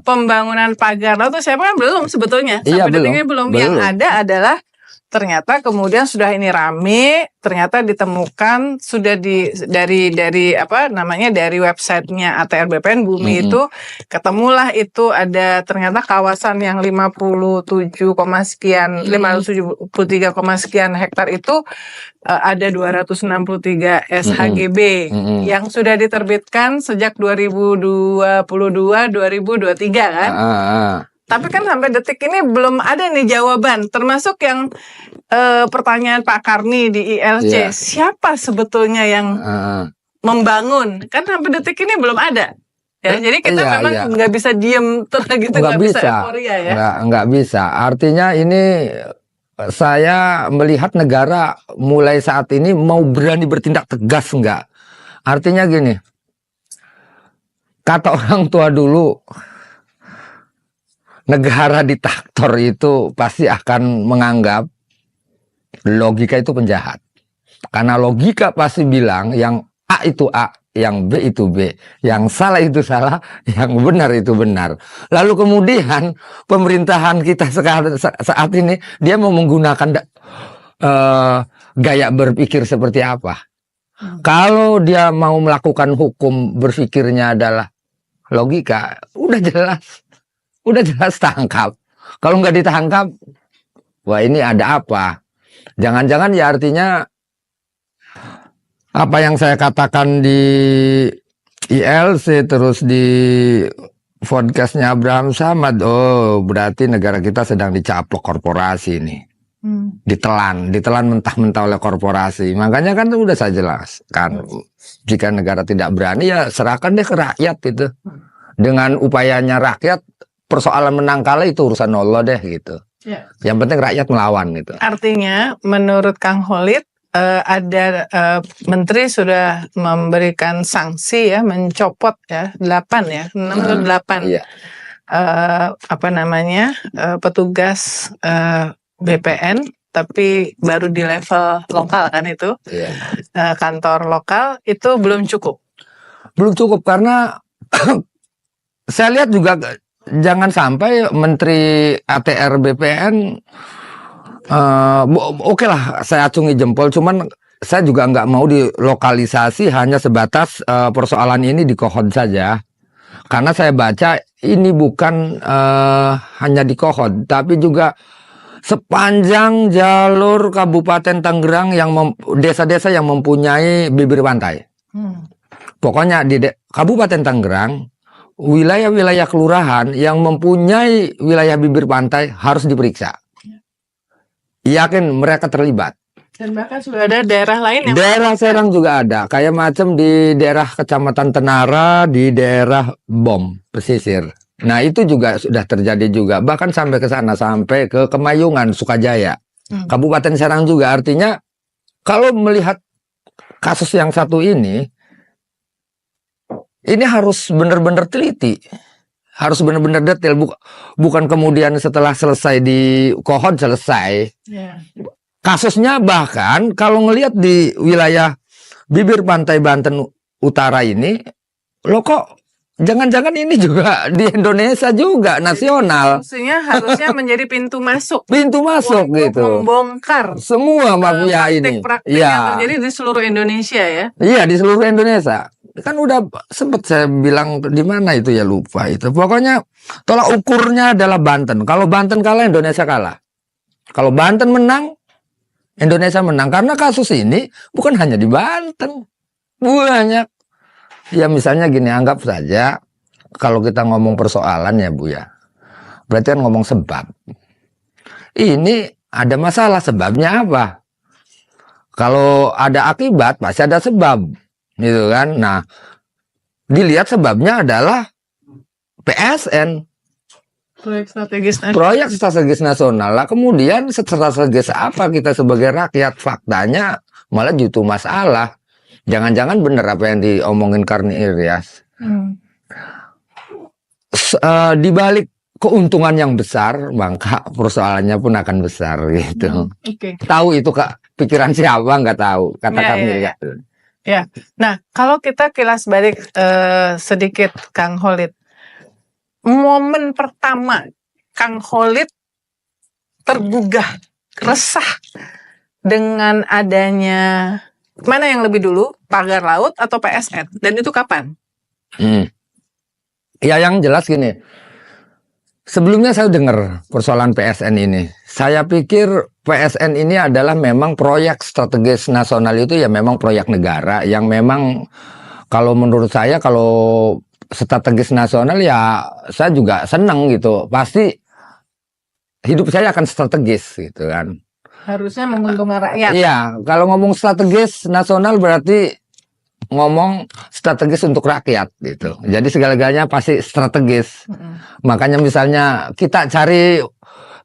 pembangunan pagar laut. Itu siapa kan belum sebetulnya. Sampai Iya, detik ini belum. Yang ada adalah ternyata kemudian sudah ini rame, ternyata ditemukan sudah dari apa namanya, dari websitenya ATR BPN Bumi itu ketemulah itu ada ternyata kawasan yang 573 sekian hektar itu ada 263 SHGB yang sudah diterbitkan sejak 2022-2023 kan. Tapi kan sampai detik ini belum ada nih jawaban, termasuk yang pertanyaan Pak Karni di ILC, siapa sebetulnya yang membangun? Kan sampai detik ini belum ada. Ya, jadi kita memang nggak bisa diem terus gitu, nggak bisa euforia ya. Nggak bisa. Artinya ini saya melihat negara mulai saat ini mau berani bertindak tegas nggak. Artinya gini, kata orang tua dulu, negara diktator itu pasti akan menganggap logika itu penjahat. Karena logika pasti bilang yang A itu A, yang B itu B, yang salah itu salah, yang benar itu benar. Lalu kemudian pemerintahan kita sekarang saat ini dia mau menggunakan gaya berpikir seperti apa? Kalau dia mau melakukan hukum, berpikirnya adalah logika, udah jelas tangkap. Kalau nggak ditangkap, wah ini ada apa? Jangan-jangan ya artinya apa yang saya katakan di ILC terus di podcastnya Abraham Samad, oh berarti negara kita sedang dicaplok korporasi nih. Ditelan mentah-mentah oleh korporasi. Makanya kan udah saya jelaskan, jika negara tidak berani ya serahkan deh ke rakyat itu. Dengan upayanya rakyat, persoalan menang kalah itu urusan Allah deh gitu. Ya. Yang penting rakyat melawan gitu. Artinya menurut Kang Khalid ada menteri sudah memberikan sanksi ya, mencopot ya 6 atau 8 iya. Apa namanya petugas BPN, tapi baru di level lokal kan itu, iya. Kantor lokal itu belum cukup. Belum cukup karena saya lihat juga jangan sampai Menteri ATR BPN, oke lah saya acungi jempol, cuman saya juga nggak mau dilokalisasi hanya sebatas persoalan ini di Kohod saja. Karena saya baca ini bukan hanya di Kohod, tapi juga sepanjang jalur Kabupaten Tangerang yang desa-desa yang mempunyai bibir pantai. Pokoknya di Kabupaten Tangerang, wilayah-wilayah kelurahan yang mempunyai wilayah bibir pantai harus diperiksa. Yakin mereka terlibat. Dan bahkan sudah ada daerah lain yang daerah Serang juga ada, kayak macam di daerah Kecamatan Tenara, di daerah Bom pesisir. Nah itu juga sudah terjadi juga, bahkan sampai ke sana, sampai ke Kemayungan, Sukajaya, Kabupaten Serang juga. Artinya kalau melihat kasus yang satu ini harus benar-benar teliti, harus benar-benar detail, bukan kemudian setelah selesai di Kohon selesai. Kasusnya bahkan kalau ngelihat di wilayah bibir pantai Banten Utara ini, lo kok jangan-jangan ini juga di Indonesia juga nasional. Maksudnya harusnya menjadi pintu masuk. Pintu masuk gitu. Membongkar semua mafia ini. Praktik yang terjadi di seluruh Indonesia ya. Iya, di seluruh Indonesia. Kan udah sempet saya bilang di mana itu ya, lupa itu. Pokoknya tolak ukurnya adalah Banten. Kalau Banten kalah, Indonesia kalah. Kalau Banten menang, Indonesia menang. Karena kasus ini bukan hanya di Banten, banyak. Ya misalnya gini, anggap saja kalau kita ngomong persoalan ya Bu ya, berarti kan ngomong sebab. Ini ada masalah, sebabnya apa? Kalau ada akibat pasti ada sebab, gitu kan. Nah, dilihat sebabnya adalah PSN, proyek strategis nasional. Lah kemudian strategis apa kita sebagai rakyat? Faktanya malah justru masalah. Jangan-jangan benar apa yang diomongin Karni Ilyas. Di balik keuntungan yang besar, maka persoalannya pun akan besar gitu. Tahu itu Kak, pikiran siapa nggak tahu, kata Karni Ilyas. Ya. Nah, kalau kita kilas balik sedikit Kang Khalid. Momen pertama Kang Khalid tergugah, resah dengan adanya, mana yang lebih dulu, pagar laut atau PSN? Dan itu kapan? Ya yang jelas gini, sebelumnya saya dengar persoalan PSN ini. Saya pikir PSN ini adalah memang proyek strategis nasional, itu ya memang proyek negara yang memang kalau menurut saya kalau strategis nasional ya saya juga senang gitu. Pasti hidup saya akan strategis gitu kan. Harusnya menguntungkan rakyat. Iya, kalau ngomong strategis nasional berarti ngomong strategis untuk rakyat gitu. Jadi segala-galanya pasti strategis. Makanya misalnya kita cari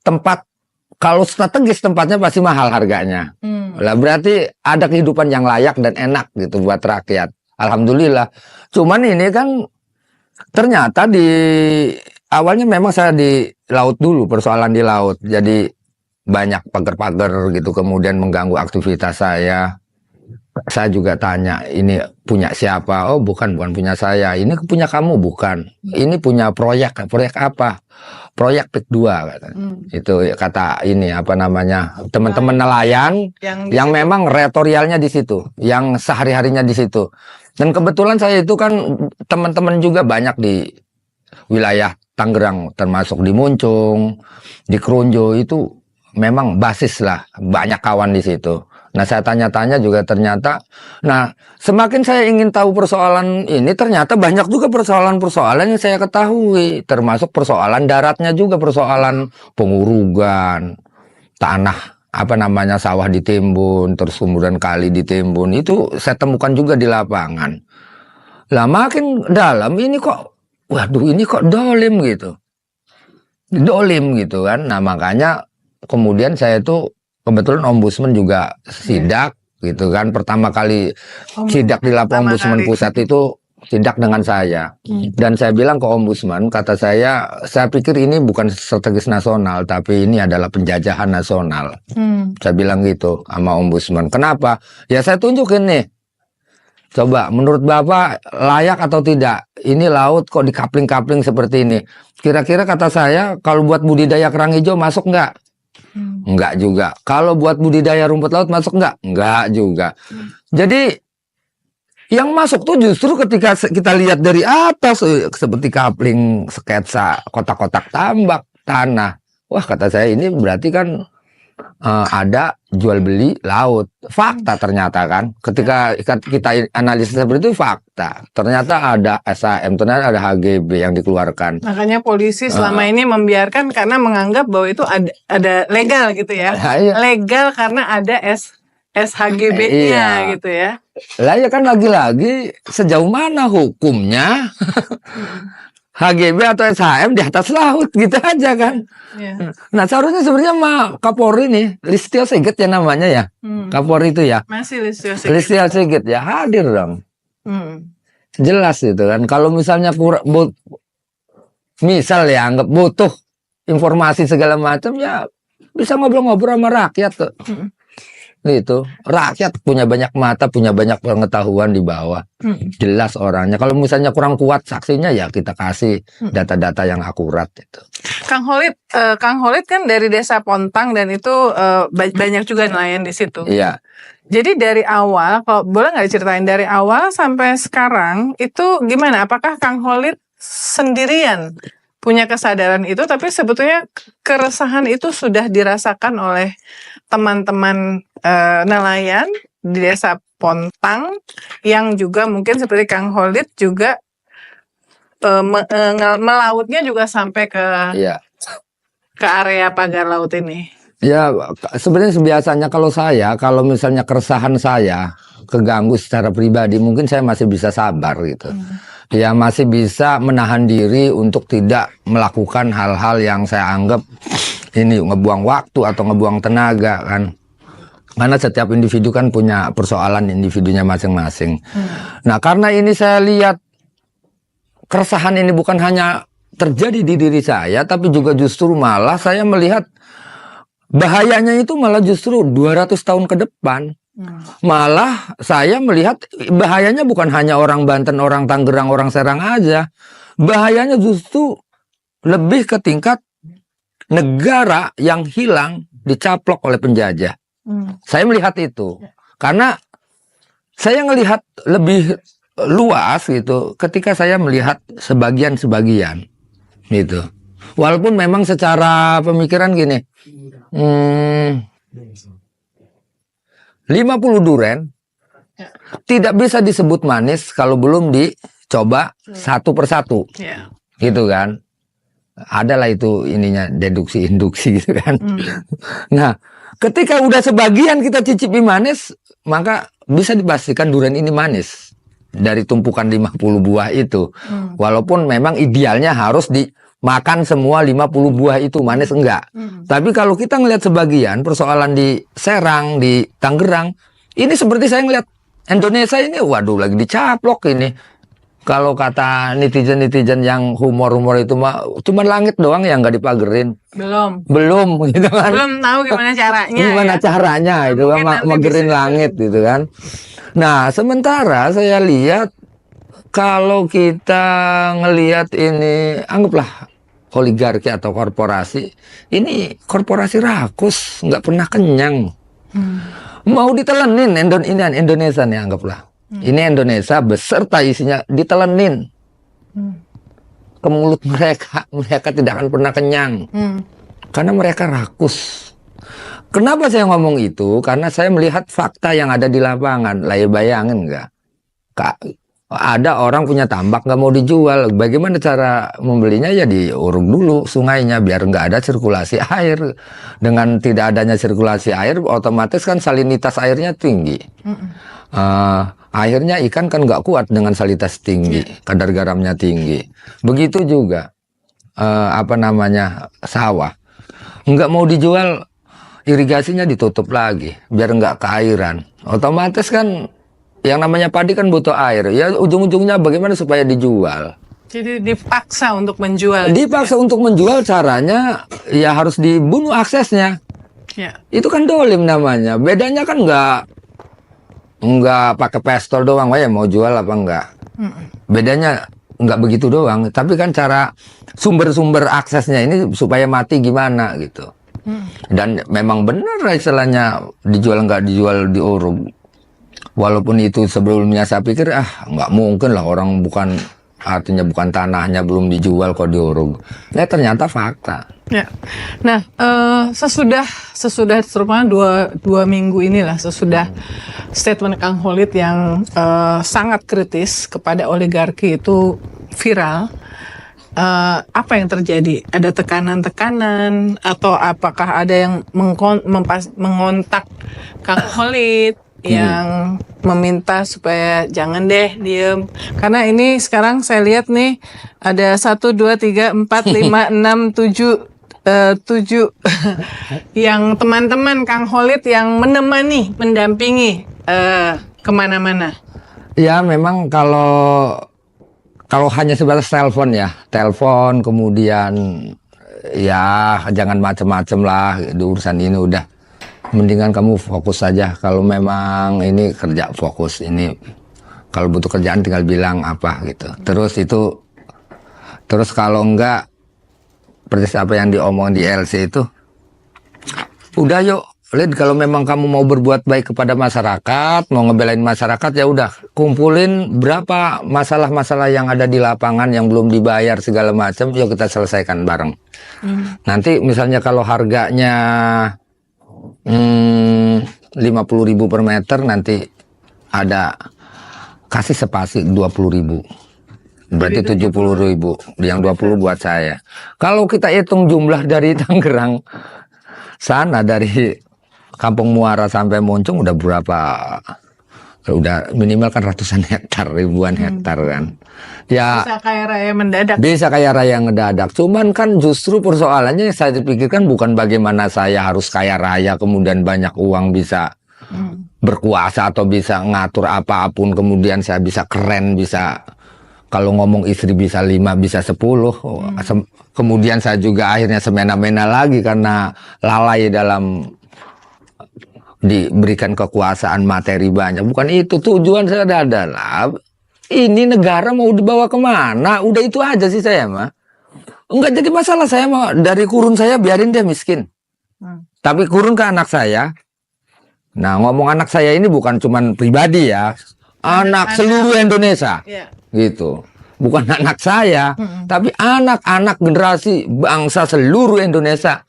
tempat, kalau strategis tempatnya pasti mahal harganya. Lah berarti ada kehidupan yang layak dan enak gitu buat rakyat. Alhamdulillah. Cuman ini kan ternyata di awalnya memang saya di laut dulu, persoalan di laut. Jadi banyak pagar-pagar gitu kemudian mengganggu aktivitas saya. Saya juga tanya, ini punya siapa? Oh bukan punya saya. Ini punya kamu? Bukan. Ini punya proyek. Proyek apa? Proyek PIK 2 kata. Itu kata ini apa namanya, teman-teman nelayan yang memang retorialnya di situ, yang sehari-harinya di situ. Dan kebetulan saya itu kan teman-teman juga banyak di wilayah Tangerang, termasuk di Muncung, di Kronjo, itu memang basis lah, banyak kawan di situ. Nah saya tanya-tanya juga ternyata, nah semakin saya ingin tahu persoalan ini, ternyata banyak juga persoalan-persoalan yang saya ketahui, termasuk persoalan daratnya juga, persoalan pengurugan tanah, apa namanya, sawah ditimbun, terus kemudian kali ditimbun, itu saya temukan juga di lapangan. Lah makin dalam ini kok, waduh ini kok dolim gitu, dolim gitu kan. Nah makanya kemudian saya itu kebetulan ombudsman juga sidak gitu kan. Pertama kali sidak di Lapangan Ombudsman Pusat itu sidak dengan saya. Dan saya bilang ke ombudsman, kata saya pikir ini bukan strategis nasional, tapi ini adalah penjajahan nasional. Saya bilang gitu sama ombudsman. Kenapa? Ya saya tunjukin nih. Coba menurut Bapak layak atau tidak? Ini laut kok dikapling-kapling seperti ini. Kira-kira kata saya kalau buat budidaya kerang hijau masuk nggak? Enggak juga. Kalau buat budidaya rumput laut masuk enggak? Enggak juga. Jadi yang masuk tuh justru ketika kita lihat dari atas seperti kapling, sketsa, kotak-kotak tambak, tanah. Wah, kata saya ini berarti kan ada jual beli laut. Fakta ternyata kan. Ketika kita analisis seperti itu fakta. Ternyata ada SHM, ternyata ada HGB yang dikeluarkan. Makanya polisi selama ini membiarkan karena menganggap bahwa itu ada legal gitu ya. Iya. Legal karena ada SHGB-nya gitu ya. Lah ya kan lagi-lagi sejauh mana hukumnya HGB atau SHM di atas laut gitu aja kan. Iya. Nah seharusnya sebenarnya Kapolri nih, Listio Sigit ya namanya ya. Kapolri itu ya. Masih Listio Sigit. Listio Sigit ya hadir dong. Jelas itu kan. Kalau misalnya misal ya anggap butuh informasi segala macam ya bisa ngobrol-ngobrol sama rakyat tuh. Itu rakyat punya banyak mata, punya banyak pengetahuan di bawah. Jelas orangnya. Kalau misalnya kurang kuat saksinya ya kita kasih data-data yang akurat itu. Kang Holid kan dari Desa Pontang dan itu banyak juga nelayan di situ. Iya. Jadi dari awal, kalau boleh nggak diceritain dari awal sampai sekarang itu gimana? Apakah Kang Holid sendirian punya kesadaran itu, tapi sebetulnya keresahan itu sudah dirasakan oleh teman-teman nelayan di Desa Pontang yang juga mungkin seperti Kang Holid juga melautnya juga sampai ke area pagar laut ini. Ya sebenarnya biasanya kalau misalnya keresahan saya keganggu secara pribadi mungkin saya masih bisa sabar gitu. Ya masih bisa menahan diri untuk tidak melakukan hal-hal yang saya anggap ini ngebuang waktu atau ngebuang tenaga kan. Karena setiap individu kan punya persoalan individunya masing-masing. Nah karena ini saya lihat keresahan ini bukan hanya terjadi di diri saya, tapi juga justru malah saya melihat bahayanya itu malah justru 200 tahun ke depan. Malah saya melihat bahayanya bukan hanya orang Banten, orang Tangerang, orang Serang aja. Bahayanya justru lebih ke tingkat negara yang hilang dicaplok oleh penjajah. Saya melihat itu. Karena saya melihat lebih luas gitu ketika saya melihat sebagian-sebagian gitu. Walaupun memang secara pemikiran gini, 50 duren tidak bisa disebut manis kalau belum dicoba satu persatu, gitu kan? Adalah itu ininya deduksi induksi gitu kan. Nah, ketika udah sebagian kita cicipi manis, maka bisa dipastikan duren ini manis dari tumpukan 50 buah itu. Walaupun memang idealnya harus dimakan semua 50 buah itu, manis enggak. Tapi kalau kita ngelihat sebagian persoalan di Serang, di Tangerang, ini seperti saya ngelihat Indonesia ini, waduh lagi dicaplok ini. Kalau kata netizen-netizen yang humor-humor itu mah cuma langit doang yang nggak dipagerin. Belum gitu kan. Belum tahu gimana caranya. Gimana caranya itu kan magerin langit gitu kan. Nah, sementara saya lihat kalau kita ngelihat ini anggaplah oligarki atau korporasi, ini korporasi rakus, nggak pernah kenyang. Mau ditelenin Indonesia nih anggaplah. Ini Indonesia beserta isinya ditelenin ke mulut mereka tidak akan pernah kenyang karena mereka rakus. Kenapa saya ngomong itu? Karena saya melihat fakta yang ada di lapangan. Lah ya bayangin nggak? Ada orang punya tambak nggak mau dijual. Bagaimana cara membelinya? Ya diuruk dulu sungainya biar nggak ada sirkulasi air. Dengan tidak adanya sirkulasi air, otomatis kan salinitas airnya tinggi. Akhirnya ikan kan nggak kuat dengan salinitas tinggi, kadar garamnya tinggi. Begitu juga sawah nggak mau dijual, irigasinya ditutup lagi biar nggak keairan. Otomatis kan yang namanya padi kan butuh air. Ya ujung-ujungnya bagaimana supaya dijual? Jadi dipaksa untuk menjual. Dipaksa untuk menjual, caranya ya harus dibunuh aksesnya. Itu kan dolim namanya. Bedanya kan nggak pakai pestol doang, ya mau jual apa enggak. Bedanya nggak begitu doang, tapi kan cara sumber-sumber aksesnya ini supaya mati gimana gitu. Dan memang benar istilahnya dijual nggak dijual diuruk. Walaupun itu sebelumnya saya pikir nggak mungkin lah orang bukan artinya bukan tanahnya, belum dijual kok diuruk. Ya ternyata fakta. Ya. Nah, sesudah terutama dua minggu inilah, sesudah statement Kang Khalid yang sangat kritis kepada oligarki itu viral, apa yang terjadi? Ada tekanan-tekanan atau apakah ada yang mengontak Kang Khalid yang meminta supaya jangan deh diem, karena ini sekarang saya lihat nih ada 1, 2, 3, 4, 5, 6, 7 yang teman-teman Kang Khalid yang menemani, mendampingi kemana-mana. Ya memang kalau hanya sebatas telepon kemudian ya jangan macem-macem lah di urusan ini, udah mendingan kamu fokus saja. Kalau memang ini kerja fokus, ini kalau butuh kerjaan tinggal bilang apa gitu. Terus kalau enggak persis apa yang diomong di LC itu, udah yuk Lid, kalau memang kamu mau berbuat baik kepada masyarakat, mau ngebelain masyarakat, ya udah kumpulin berapa masalah-masalah yang ada di lapangan yang belum dibayar segala macam, yuk kita selesaikan bareng. Nanti misalnya kalau harganya 50.000 per meter, nanti ada kasih spasi 20.000, berarti 70.000, yang 20 buat saya. Kalau kita hitung jumlah dari Tangerang sana, dari Kampung Muara sampai Moncong, udah berapa, udah minimal kan ratusan hektar, ribuan hektar kan. Ya bisa kaya raya mendadak. Bisa kaya raya ngedadak. Cuman kan justru persoalannya saya pikirkan bukan bagaimana saya harus kaya raya kemudian banyak uang bisa berkuasa atau bisa ngatur apapun, kemudian saya bisa keren, bisa kalau ngomong istri bisa 5, bisa 10. Kemudian saya juga akhirnya semena-mena lagi karena lalai dalam diberikan kekuasaan materi banyak. Bukan itu tujuan saya adalah ini negara mau dibawa kemana, udah itu aja sih saya mah. Enggak jadi masalah, saya mah dari kurun saya biarin dia miskin, tapi kurun ke anak saya. Nah ngomong anak saya ini bukan cuman pribadi ya, anak seluruh Indonesia, gitu. Bukan anak saya, tapi anak-anak generasi bangsa seluruh Indonesia.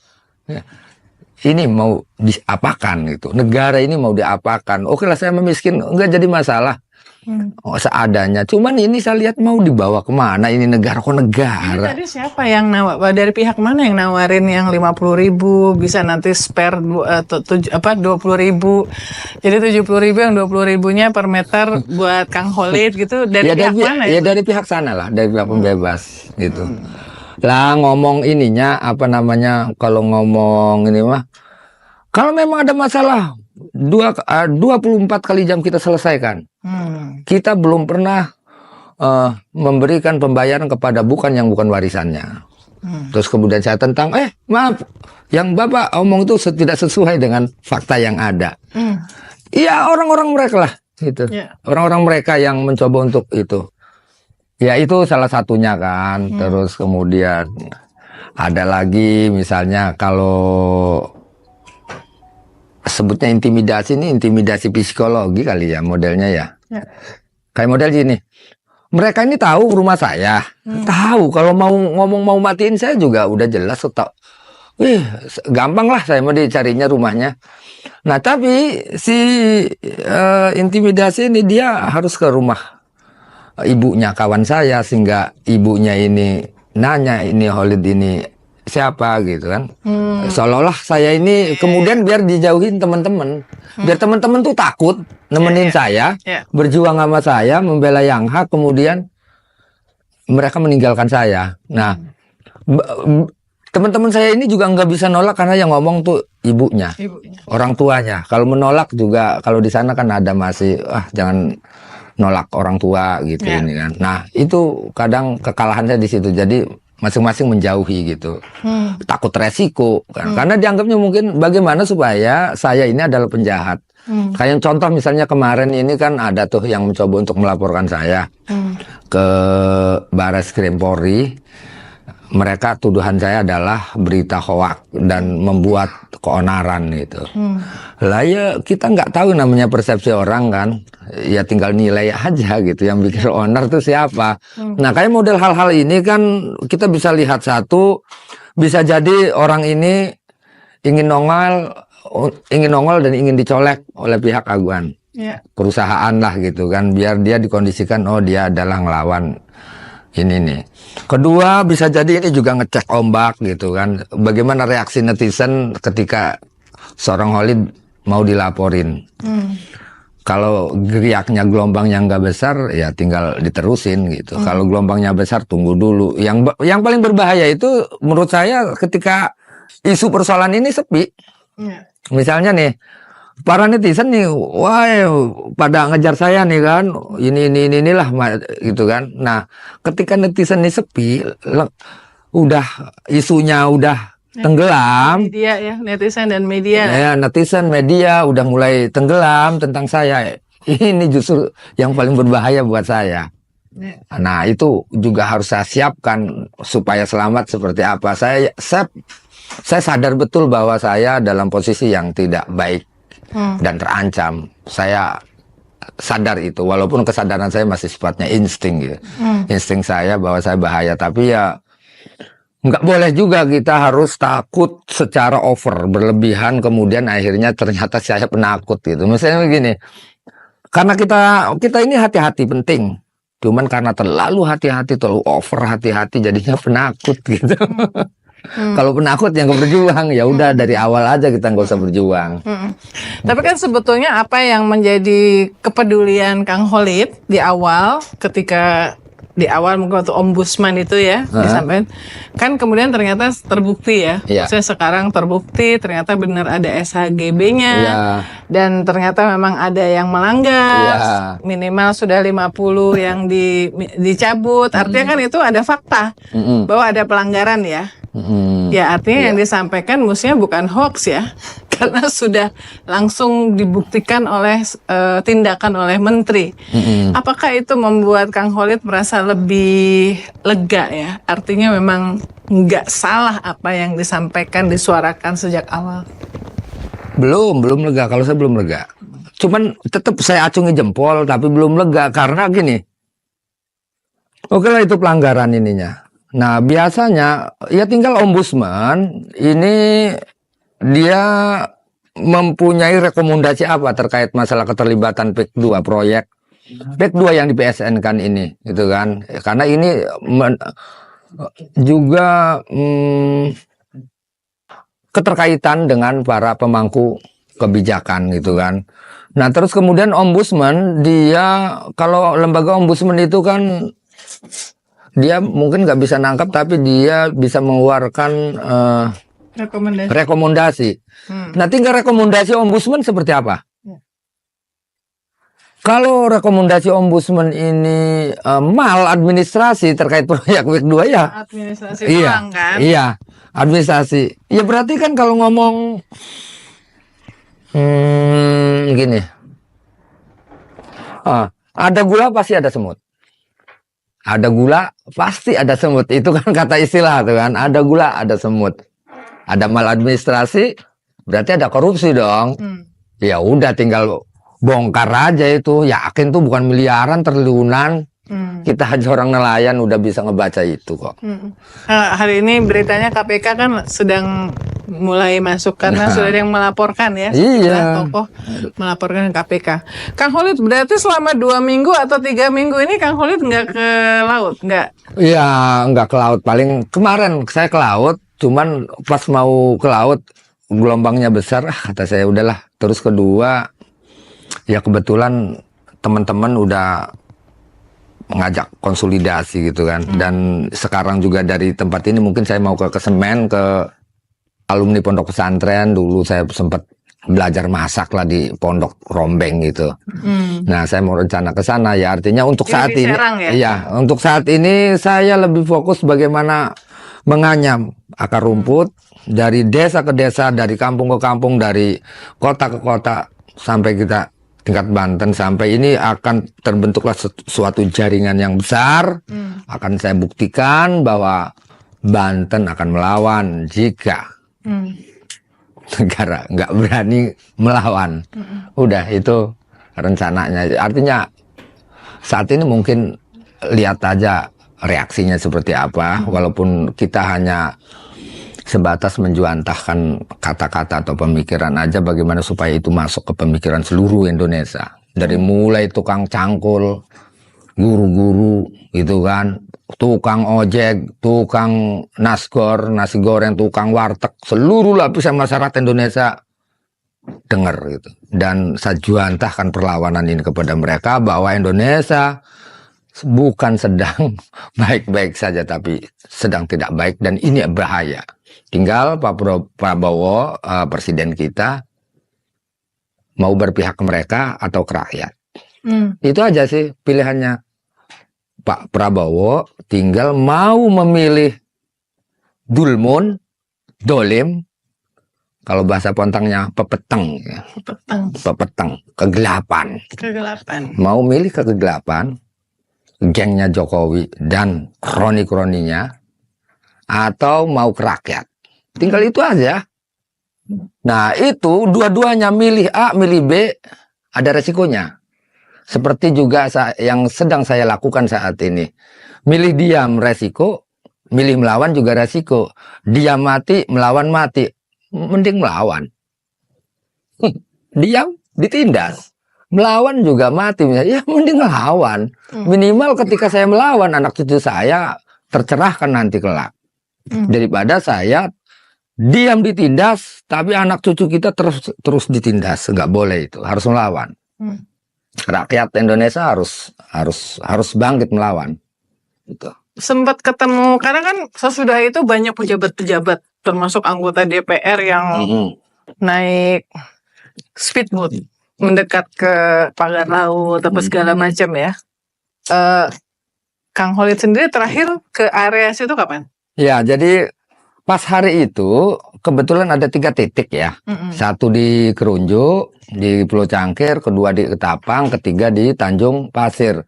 Ini mau diapakan gitu, negara ini mau diapakan. Oke lah saya miskin, enggak jadi masalah. Seadanya. Cuman ini saya lihat mau dibawa kemana ini negara, kok negara. Ini tadi siapa yang dari pihak mana yang nawarin yang 50.000 bisa nanti spare 20.000, jadi 70.000, yang 20.000-nya per meter buat Kang Khalid gitu, dari pihak mana? Ya dari pihak sana lah, dari pihak pembebas gitu. Lah ngomong ininya apa namanya, kalau ngomong ini mah, kalau memang ada masalah 24 kali jam kita selesaikan. Kita belum pernah memberikan pembayaran kepada bukan warisannya. Terus kemudian saya tentang, maaf, yang Bapak omong itu tidak sesuai dengan fakta yang ada. Iya, orang-orang mereka lah gitu. Orang-orang mereka yang mencoba untuk itu. Ya itu salah satunya kan. Terus kemudian ada lagi misalnya kalau sebutnya intimidasi, ini intimidasi psikologi kali ya modelnya ya. Kayak model gini, mereka ini tahu rumah saya, tahu kalau mau ngomong mau matiin saya juga udah jelas, gampang lah saya mau dicarinya rumahnya. Nah tapi si intimidasi ini dia harus ke rumah ibunya kawan saya, sehingga ibunya ini nanya, ini Khalid ini siapa gitu kan. Seolah-olah saya ini kemudian biar dijauhin teman-teman, biar teman-teman tuh takut nemenin saya, berjuang sama saya, membela yang hak, kemudian mereka meninggalkan saya. Nah teman-teman saya ini juga nggak bisa nolak karena yang ngomong tuh ibunya, orang tuanya. Kalau menolak juga, kalau di sana kan ada masih jangan nolak orang tua gitu ini kan. Nah itu kadang kekalahan saya di situ, jadi masing-masing menjauhi gitu, takut resiko kan. Karena dianggapnya mungkin bagaimana supaya saya ini adalah penjahat. Kayak contoh misalnya kemarin ini kan ada tuh yang mencoba untuk melaporkan saya ke Baris Krim Polri, mereka tuduhan saya adalah berita hoak dan membuat keonaran gitu. Lah ya kita nggak tahu namanya persepsi orang kan, ya tinggal nilai aja gitu yang bikin onar tuh siapa. Nah kayak model hal-hal ini kan kita bisa lihat satu, bisa jadi orang ini ingin nongol dan ingin dicolek oleh pihak aguan perusahaan lah gitu kan, biar dia dikondisikan oh dia adalah ngelawan ini nih. Kedua bisa jadi ini juga ngecek ombak gitu kan, bagaimana reaksi netizen ketika seorang Khalid mau dilaporin. Kalau geriaknya gelombangnya nggak besar ya tinggal diterusin gitu. Kalau gelombangnya besar tunggu dulu. Yang paling berbahaya itu menurut saya ketika isu persoalan ini sepi. Misalnya nih para netizen nih, wah pada ngejar saya nih kan, inilah gitu kan. Nah, ketika netizen ini sepi, udah isunya udah tenggelam. Media ya, netizen dan media. Ya, netizen media udah mulai tenggelam tentang saya. Ini justru yang paling berbahaya buat saya. Nah, itu juga harus saya siapkan supaya selamat seperti apa. Saya sadar betul bahwa saya dalam posisi yang tidak baik. Dan terancam. Saya sadar itu, walaupun kesadaran saya masih sifatnya insting gitu. Insting saya bahwa saya bahaya, tapi ya nggak boleh juga kita harus takut secara over, berlebihan, kemudian akhirnya ternyata saya penakut gitu. Misalnya begini, karena kita ini hati-hati penting, cuman karena terlalu hati-hati, terlalu over hati-hati, jadinya penakut gitu. Kalau penakut yang berjuang ya udah dari awal aja kita nggak usah berjuang. Tapi kan sebetulnya apa yang menjadi kepedulian Kang Khalid di awal, ketika di awal mungkin waktu ombudsman itu ya disampaikan, kan kemudian ternyata terbukti ya. Maksudnya sekarang terbukti ternyata benar ada SHGB-nya dan ternyata memang ada yang melanggar, minimal sudah 50 yang dicabut. Artinya kan itu ada fakta bahwa ada pelanggaran ya. Ya artinya yang disampaikan mestinya bukan hoax ya, karena sudah langsung dibuktikan oleh tindakan oleh menteri. Apakah itu membuat Kang Khalid merasa lebih lega ya? Artinya memang nggak salah apa yang disampaikan, disuarakan sejak awal. Belum lega. Kalau saya belum lega, cuman tetap saya acungi jempol tapi belum lega karena gini, oke lah itu pelanggaran ininya. Nah biasanya ya tinggal ombudsman ini dia mempunyai rekomendasi apa terkait masalah keterlibatan PEK 2 proyek PEK 2 yang di PSN kan ini gitu kan, karena ini juga keterkaitan dengan para pemangku kebijakan gitu kan. Nah terus kemudian ombudsman dia, kalau lembaga ombudsman itu kan dia mungkin nggak bisa nangkap tapi dia bisa mengeluarkan rekomendasi. Nah tinggal rekomendasi ombudsman seperti apa? Kalau rekomendasi ombudsman ini maladministrasi terkait proyek PEK 2 ya administrasi ulang kan? Iya, administrasi. Ya berarti kan kalau ngomong gini, ada gula pasti ada semut. Ada gula pasti ada semut, itu kan kata istilah tuh kan, ada gula ada semut. Ada maladministrasi berarti ada korupsi dong. Ya udah tinggal bongkar aja itu, yakin tuh bukan miliaran, triliunan. Kita aja orang nelayan udah bisa ngebaca itu kok. Hari ini beritanya KPK kan sedang mulai masuk karena sudah ada yang melaporkan ya. Iya. Tokoh melaporkan ke KPK. Kang Khalid berarti selama 2 minggu atau 3 minggu ini Kang Khalid nggak ke laut, nggak? Iya, nggak ke laut. Paling kemarin saya ke laut, cuman pas mau ke laut gelombangnya besar, kata saya udahlah. Terus kedua, ya kebetulan teman-teman udah mengajak konsolidasi gitu kan. Dan sekarang juga dari tempat ini mungkin saya mau ke Kesemen, ke alumni pondok pesantren. Dulu saya sempat belajar masak lah di pondok Rombeng gitu. Nah saya mau rencana ke sana ya, artinya untuk saat ini ya, untuk saat ini saya lebih fokus bagaimana menganyam akar rumput dari desa ke desa, dari kampung ke kampung, dari kota ke kota, sampai kita tingkat Banten, sampai ini akan terbentuklah suatu jaringan yang besar. Akan saya buktikan bahwa Banten akan melawan jika negara nggak berani melawan. Udah itu rencananya. Artinya saat ini mungkin lihat aja reaksinya seperti apa. Walaupun kita hanya sebatas menjuantahkan kata-kata atau pemikiran aja, bagaimana supaya itu masuk ke pemikiran seluruh Indonesia. Dari mulai tukang cangkul, guru-guru gitu kan, tukang ojek, tukang nasgor, nasi goreng, tukang warteg, seluruh lapisan masyarakat Indonesia dengar gitu. Dan saya juantahkan perlawanan ini kepada mereka bahwa Indonesia bukan sedang baik-baik saja, tapi sedang tidak baik dan ini bahaya. Tinggal Pak Prabowo, presiden kita, mau berpihak ke mereka atau ke rakyat. Itu aja sih pilihannya. Pak Prabowo tinggal mau memilih dulmun, dolim, kalau bahasa Pontangnya pepeteng, pepeteng, kegelapan. Mau milih ke kegelapan, gengnya Jokowi dan kroni-kroninya, atau mau ke rakyat. Tinggal itu aja. Nah itu dua-duanya milih A, milih B, ada resikonya. Seperti juga yang sedang saya lakukan saat ini. Milih diam resiko, milih melawan juga resiko. Diam mati, melawan mati. Mending melawan. Diam ditindas. Melawan juga mati. Ya mending melawan. Minimal ketika saya melawan, anak cucu saya tercerahkan nanti kelak. Daripada saya diam ditindas, tapi anak cucu kita terus ditindas. Nggak boleh itu, harus melawan. Rakyat Indonesia harus bangkit melawan. Gitu. Sempat ketemu, karena kan sesudah itu banyak pejabat-pejabat, termasuk anggota DPR yang naik speedboat mendekat ke pagar laut atau segala macam ya. Kang Khalid sendiri terakhir ke area situ kapan? Ya, jadi pas hari itu kebetulan ada 3 titik ya. Satu di Kerunjuk, di Pulau Cangkir, kedua di Ketapang, ketiga di Tanjung Pasir.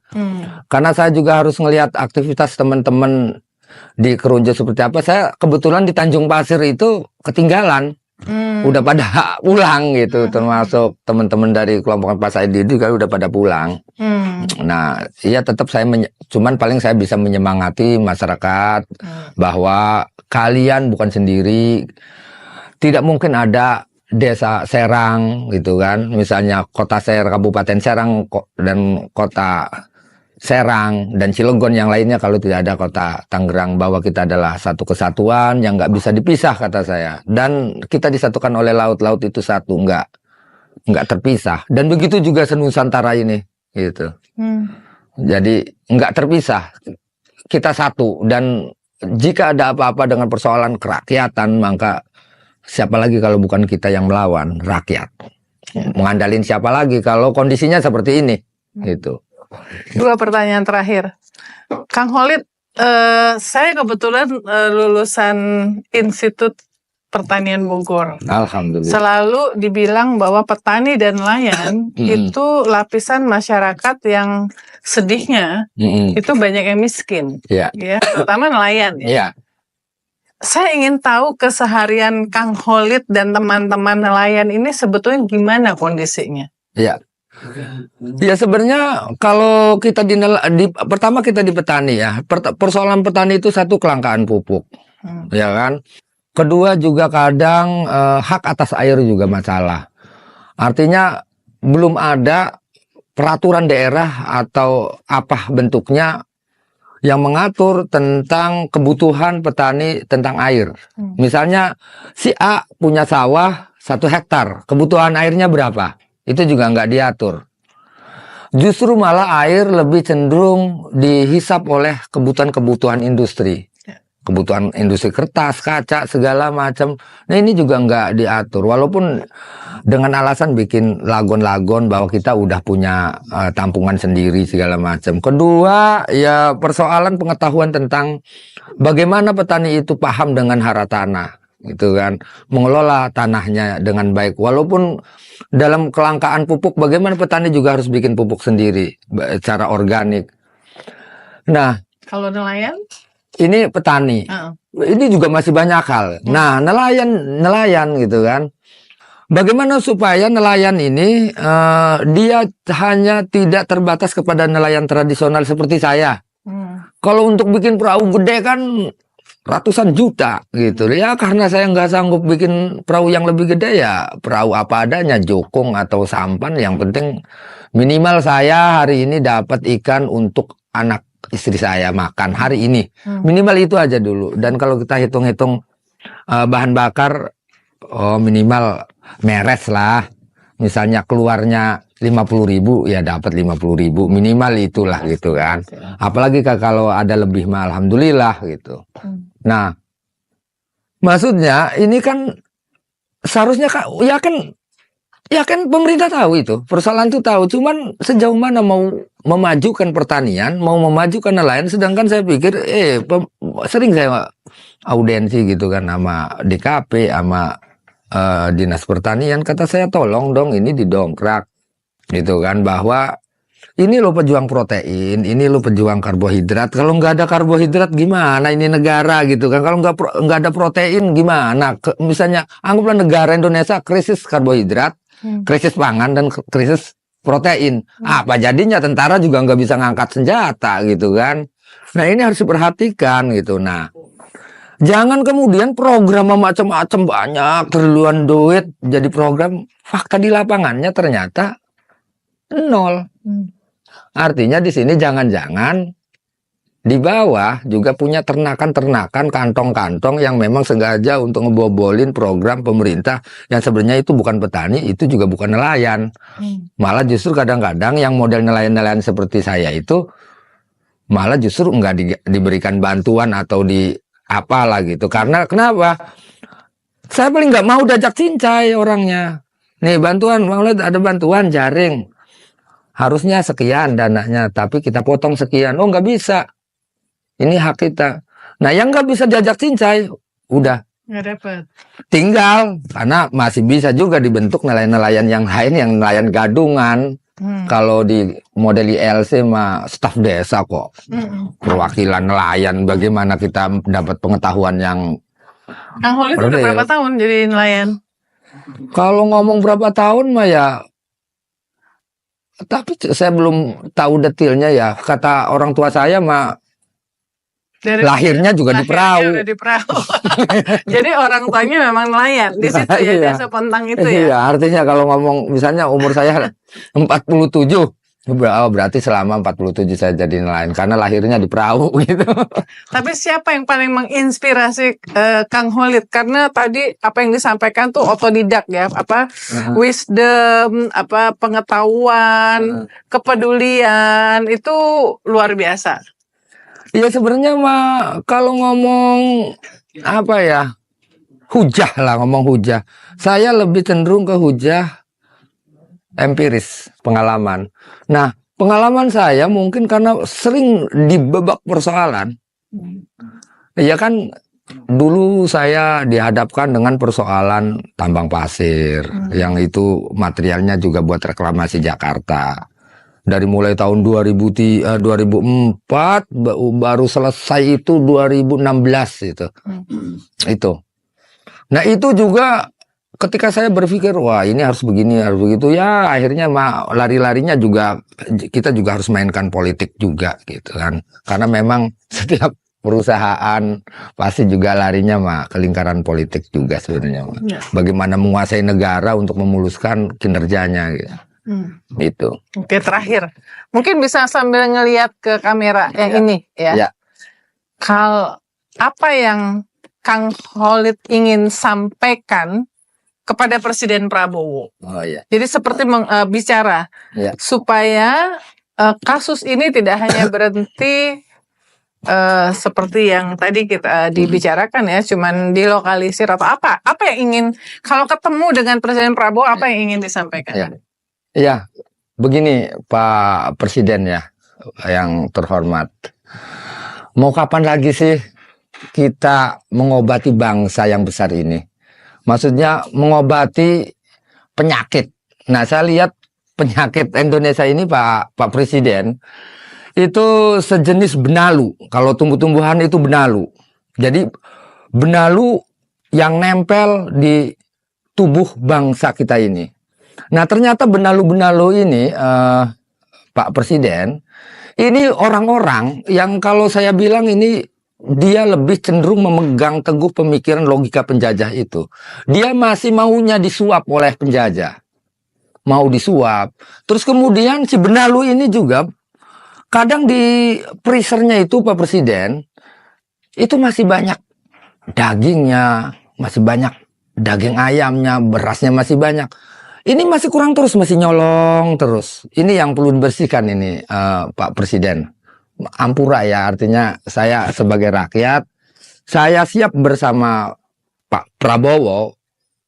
Karena saya juga harus ngelihat aktivitas teman-teman di Kerunjuk seperti apa. Saya kebetulan di Tanjung Pasir itu ketinggalan. Udah pada pulang gitu, termasuk teman-teman dari kelompok Pak Said juga udah pada pulang. Nah, iya tetap saya cuman paling saya bisa menyemangati masyarakat bahwa kalian bukan sendiri. Tidak mungkin ada desa Serang gitu kan, misalnya kota Serang, Kabupaten Serang dan kota Serang dan Cilegon yang lainnya kalau tidak ada kota Tangerang, bahwa kita adalah satu kesatuan yang nggak bisa dipisah kata saya, dan kita disatukan oleh laut itu satu, nggak terpisah, dan begitu juga senusantara ini gitu. Jadi nggak terpisah, kita satu, dan jika ada apa-apa dengan persoalan kerakyatan, maka siapa lagi kalau bukan kita yang melawan rakyat? Mengandalin siapa lagi kalau kondisinya seperti ini gitu. 2 pertanyaan terakhir, Kang Khalid. Saya kebetulan lulusan Institut Pertanian Bogor. Alhamdulillah. Selalu dibilang bahwa petani dan nelayan itu lapisan masyarakat yang sedihnya itu banyak yang miskin, ya, terutama nelayan. Ya. Saya ingin tahu keseharian Kang Khalid dan teman-teman nelayan ini sebetulnya gimana kondisinya? Ya. Ya sebenarnya kalau kita pertama kita di petani ya, persoalan petani itu satu kelangkaan pupuk, ya kan. Kedua juga kadang hak atas air juga masalah. Artinya belum ada peraturan daerah atau apa bentuknya yang mengatur tentang kebutuhan petani tentang air. Misalnya si A punya sawah 1 hektar, kebutuhan airnya berapa? Itu juga nggak diatur. Justru malah air lebih cenderung dihisap oleh kebutuhan-kebutuhan industri. Kebutuhan industri kertas, kaca, segala macam. Nah ini juga nggak diatur. Walaupun dengan alasan bikin lagon-lagon bahwa kita udah punya tampungan sendiri segala macam. Kedua ya persoalan pengetahuan tentang bagaimana petani itu paham dengan hara tanah. Gitu kan, mengelola tanahnya dengan baik. Walaupun dalam kelangkaan pupuk, bagaimana petani juga harus bikin pupuk sendiri secara organik. Nah, kalau nelayan? ini petani. Ini juga masih banyak hal. Nah, nelayan gitu kan. Bagaimana supaya nelayan ini dia hanya tidak terbatas kepada nelayan tradisional seperti saya. Kalau untuk bikin perahu gede kan ratusan juta gitu ya, karena saya nggak sanggup bikin perahu yang lebih gede, ya perahu apa adanya, jokong atau sampan. Yang penting minimal saya hari ini dapat ikan untuk anak istri saya makan hari ini, minimal itu aja dulu. Dan kalau kita hitung-hitung bahan bakar, minimal meres lah, misalnya keluarnya 50.000 ya dapat 50.000 minimal itulah gitu kan. Apalagi kalau ada lebih mah alhamdulillah gitu. Nah, maksudnya ini kan seharusnya ya kan pemerintah tahu itu, persoalan itu tahu, cuman sejauh mana mau memajukan pertanian, mau memajukan nelayan. Sedangkan saya pikir sering saya audiensi gitu kan sama DKP, sama Dinas Pertanian, kata saya tolong dong ini didongkrak gitu kan, bahwa ini lo pejuang protein, ini lo pejuang karbohidrat. Kalau nggak ada karbohidrat gimana ini negara gitu kan? Kalau nggak ada protein gimana? Misalnya anggaplah negara Indonesia krisis karbohidrat, krisis pangan dan krisis protein. Apa jadinya? Tentara juga nggak bisa ngangkat senjata gitu kan? Nah ini harus diperhatikan gitu. Nah, jangan kemudian program macam-macam banyak, triliunan duit jadi program, fakta di lapangannya ternyata nol. Artinya di sini jangan-jangan di bawah juga punya ternakan-ternakan, kantong-kantong yang memang sengaja untuk ngebobolin program pemerintah yang sebenarnya itu bukan petani, itu juga bukan nelayan. Malah justru kadang-kadang yang model nelayan-nelayan seperti saya itu malah justru nggak diberikan bantuan atau di apalah gitu. Karena kenapa? Saya paling nggak mau diajak cincai orangnya. Nih bantuan, mau lihat ada bantuan jaring. Harusnya sekian dananya, tapi kita potong sekian. Oh nggak bisa, ini hak kita. Nah yang nggak bisa diajak cincai, udah nggak dapat. Tinggal, karena masih bisa juga dibentuk nelayan-nelayan yang lain, yang nelayan gadungan. Kalau di model ILC mah staf desa kok, perwakilan nelayan. Bagaimana kita dapat pengetahuan yang Kang Holid udah berapa tahun jadi nelayan? Kalau ngomong berapa tahun mah ya, tapi saya belum tahu detailnya ya. Kata orang tua saya mah lahirnya juga di perahu. Jadi orang tuanya memang nelayan di situ ya, desa Pontang itu ya. Iya, artinya kalau ngomong misalnya umur saya 47, berarti selama 47 saya jadi nelayan karena lahirnya di perahu gitu. Tapi siapa yang paling menginspirasi Kang Holid? Karena tadi apa yang disampaikan tuh otodidak ya, wisdom, pengetahuan, kepedulian itu luar biasa. Ya sebenarnya mah kalau ngomong hujah lah, ngomong hujah. Saya lebih cenderung ke hujah empiris, pengalaman. Nah, pengalaman saya mungkin karena sering dibebak persoalan. Ya kan dulu saya dihadapkan dengan persoalan tambang pasir, yang itu materialnya juga buat reklamasi Jakarta. Dari mulai tahun 2004 baru selesai itu 2016 itu. Itu. Nah, itu juga ketika saya berpikir wah ini harus begini, harus begitu ya, akhirnya lari-larinya juga kita juga harus mainkan politik juga gitu kan. Karena memang setiap perusahaan pasti juga larinya ke lingkaran politik juga sebenarnya. Bagaimana menguasai negara untuk memuluskan kinerjanya gitu. Itu. Oke, terakhir mungkin bisa sambil ngelihat ke kamera yang ini ya. Kalau apa yang Kang Holid ingin sampaikan kepada Presiden Prabowo? Jadi seperti bicara supaya kasus ini tidak hanya berhenti seperti yang tadi kita dibicarakan ya, cuman dilokalisir atau apa yang ingin, kalau ketemu dengan Presiden Prabowo apa yang ingin disampaikan? Iya, begini Pak Presiden ya, yang terhormat. Mau kapan lagi sih kita mengobati bangsa yang besar ini? Maksudnya mengobati penyakit. Nah, saya lihat penyakit Indonesia ini Pak Presiden, itu sejenis benalu. Kalau tumbuh-tumbuhan itu benalu. Jadi benalu yang nempel di tubuh bangsa kita ini. Nah, ternyata benalu-benalu ini, Pak Presiden, ini orang-orang yang kalau saya bilang ini dia lebih cenderung memegang teguh pemikiran logika penjajah itu. Dia masih maunya disuap oleh penjajah. Mau disuap. Terus kemudian si benalu ini juga kadang di freezernya itu Pak Presiden, itu masih banyak dagingnya, masih banyak daging ayamnya, berasnya masih banyak. Ini masih kurang terus, masih nyolong terus. Ini yang perlu dibersihkan ini, Pak Presiden. Ampura ya, artinya saya sebagai rakyat, saya siap bersama Pak Prabowo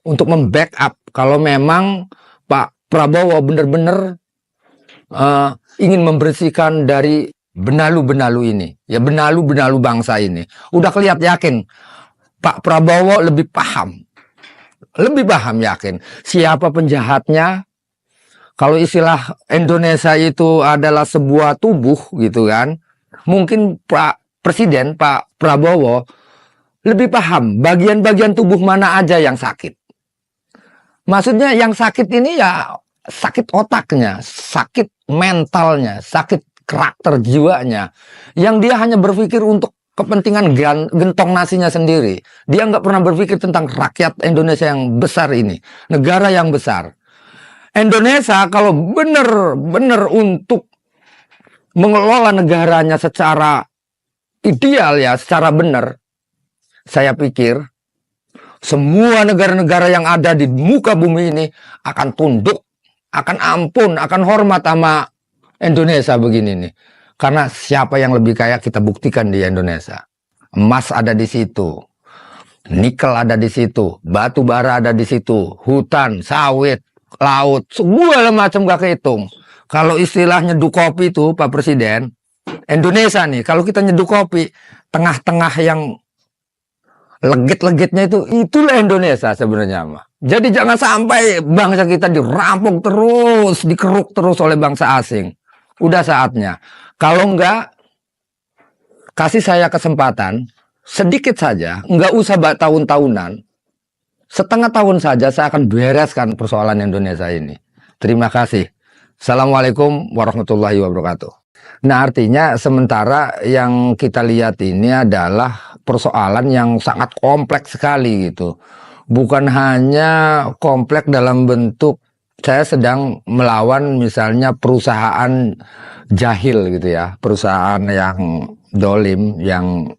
untuk membackup kalau memang Pak Prabowo benar-benar ingin membersihkan dari benalu-benalu ini. Ya, benalu-benalu bangsa ini. Udah kelihatan yakin, Pak Prabowo lebih paham yakin siapa penjahatnya. Kalau istilah Indonesia itu adalah sebuah tubuh gitu kan, mungkin Pak Presiden, Pak Prabowo lebih paham bagian-bagian tubuh mana aja yang sakit. Maksudnya yang sakit ini ya sakit otaknya, sakit mentalnya, sakit karakter jiwanya, yang dia hanya berpikir untuk kepentingan gentong nasinya sendiri. Dia nggak pernah berpikir tentang rakyat Indonesia yang besar ini, negara yang besar. Indonesia kalau benar-benar untuk mengelola negaranya secara ideal ya, secara benar, saya pikir semua negara-negara yang ada di muka bumi ini akan tunduk, akan ampun, akan hormat sama Indonesia begini nih. Karena siapa yang lebih kaya kita buktikan di Indonesia. Emas ada di situ, nikel ada di situ, batu bara ada di situ, hutan, sawit, laut, segala macam gak kehitung. Kalau istilah nyeduh kopi itu Pak Presiden, Indonesia nih, kalau kita nyeduh kopi, tengah-tengah yang legit-legitnya itulah Indonesia sebenarnya mah. Jadi jangan sampai bangsa kita dirampok terus, dikeruk terus oleh bangsa asing. Udah saatnya. Kalau enggak, kasih saya kesempatan, sedikit saja, enggak usah tahun-tahunan, setengah tahun saja saya akan bereskan persoalan Indonesia ini. Terima kasih. Assalamualaikum warahmatullahi wabarakatuh. Nah, artinya sementara yang kita lihat ini adalah persoalan yang sangat kompleks sekali gitu. Bukan hanya kompleks dalam bentuk saya sedang melawan misalnya perusahaan jahil gitu ya, perusahaan yang dolim, yang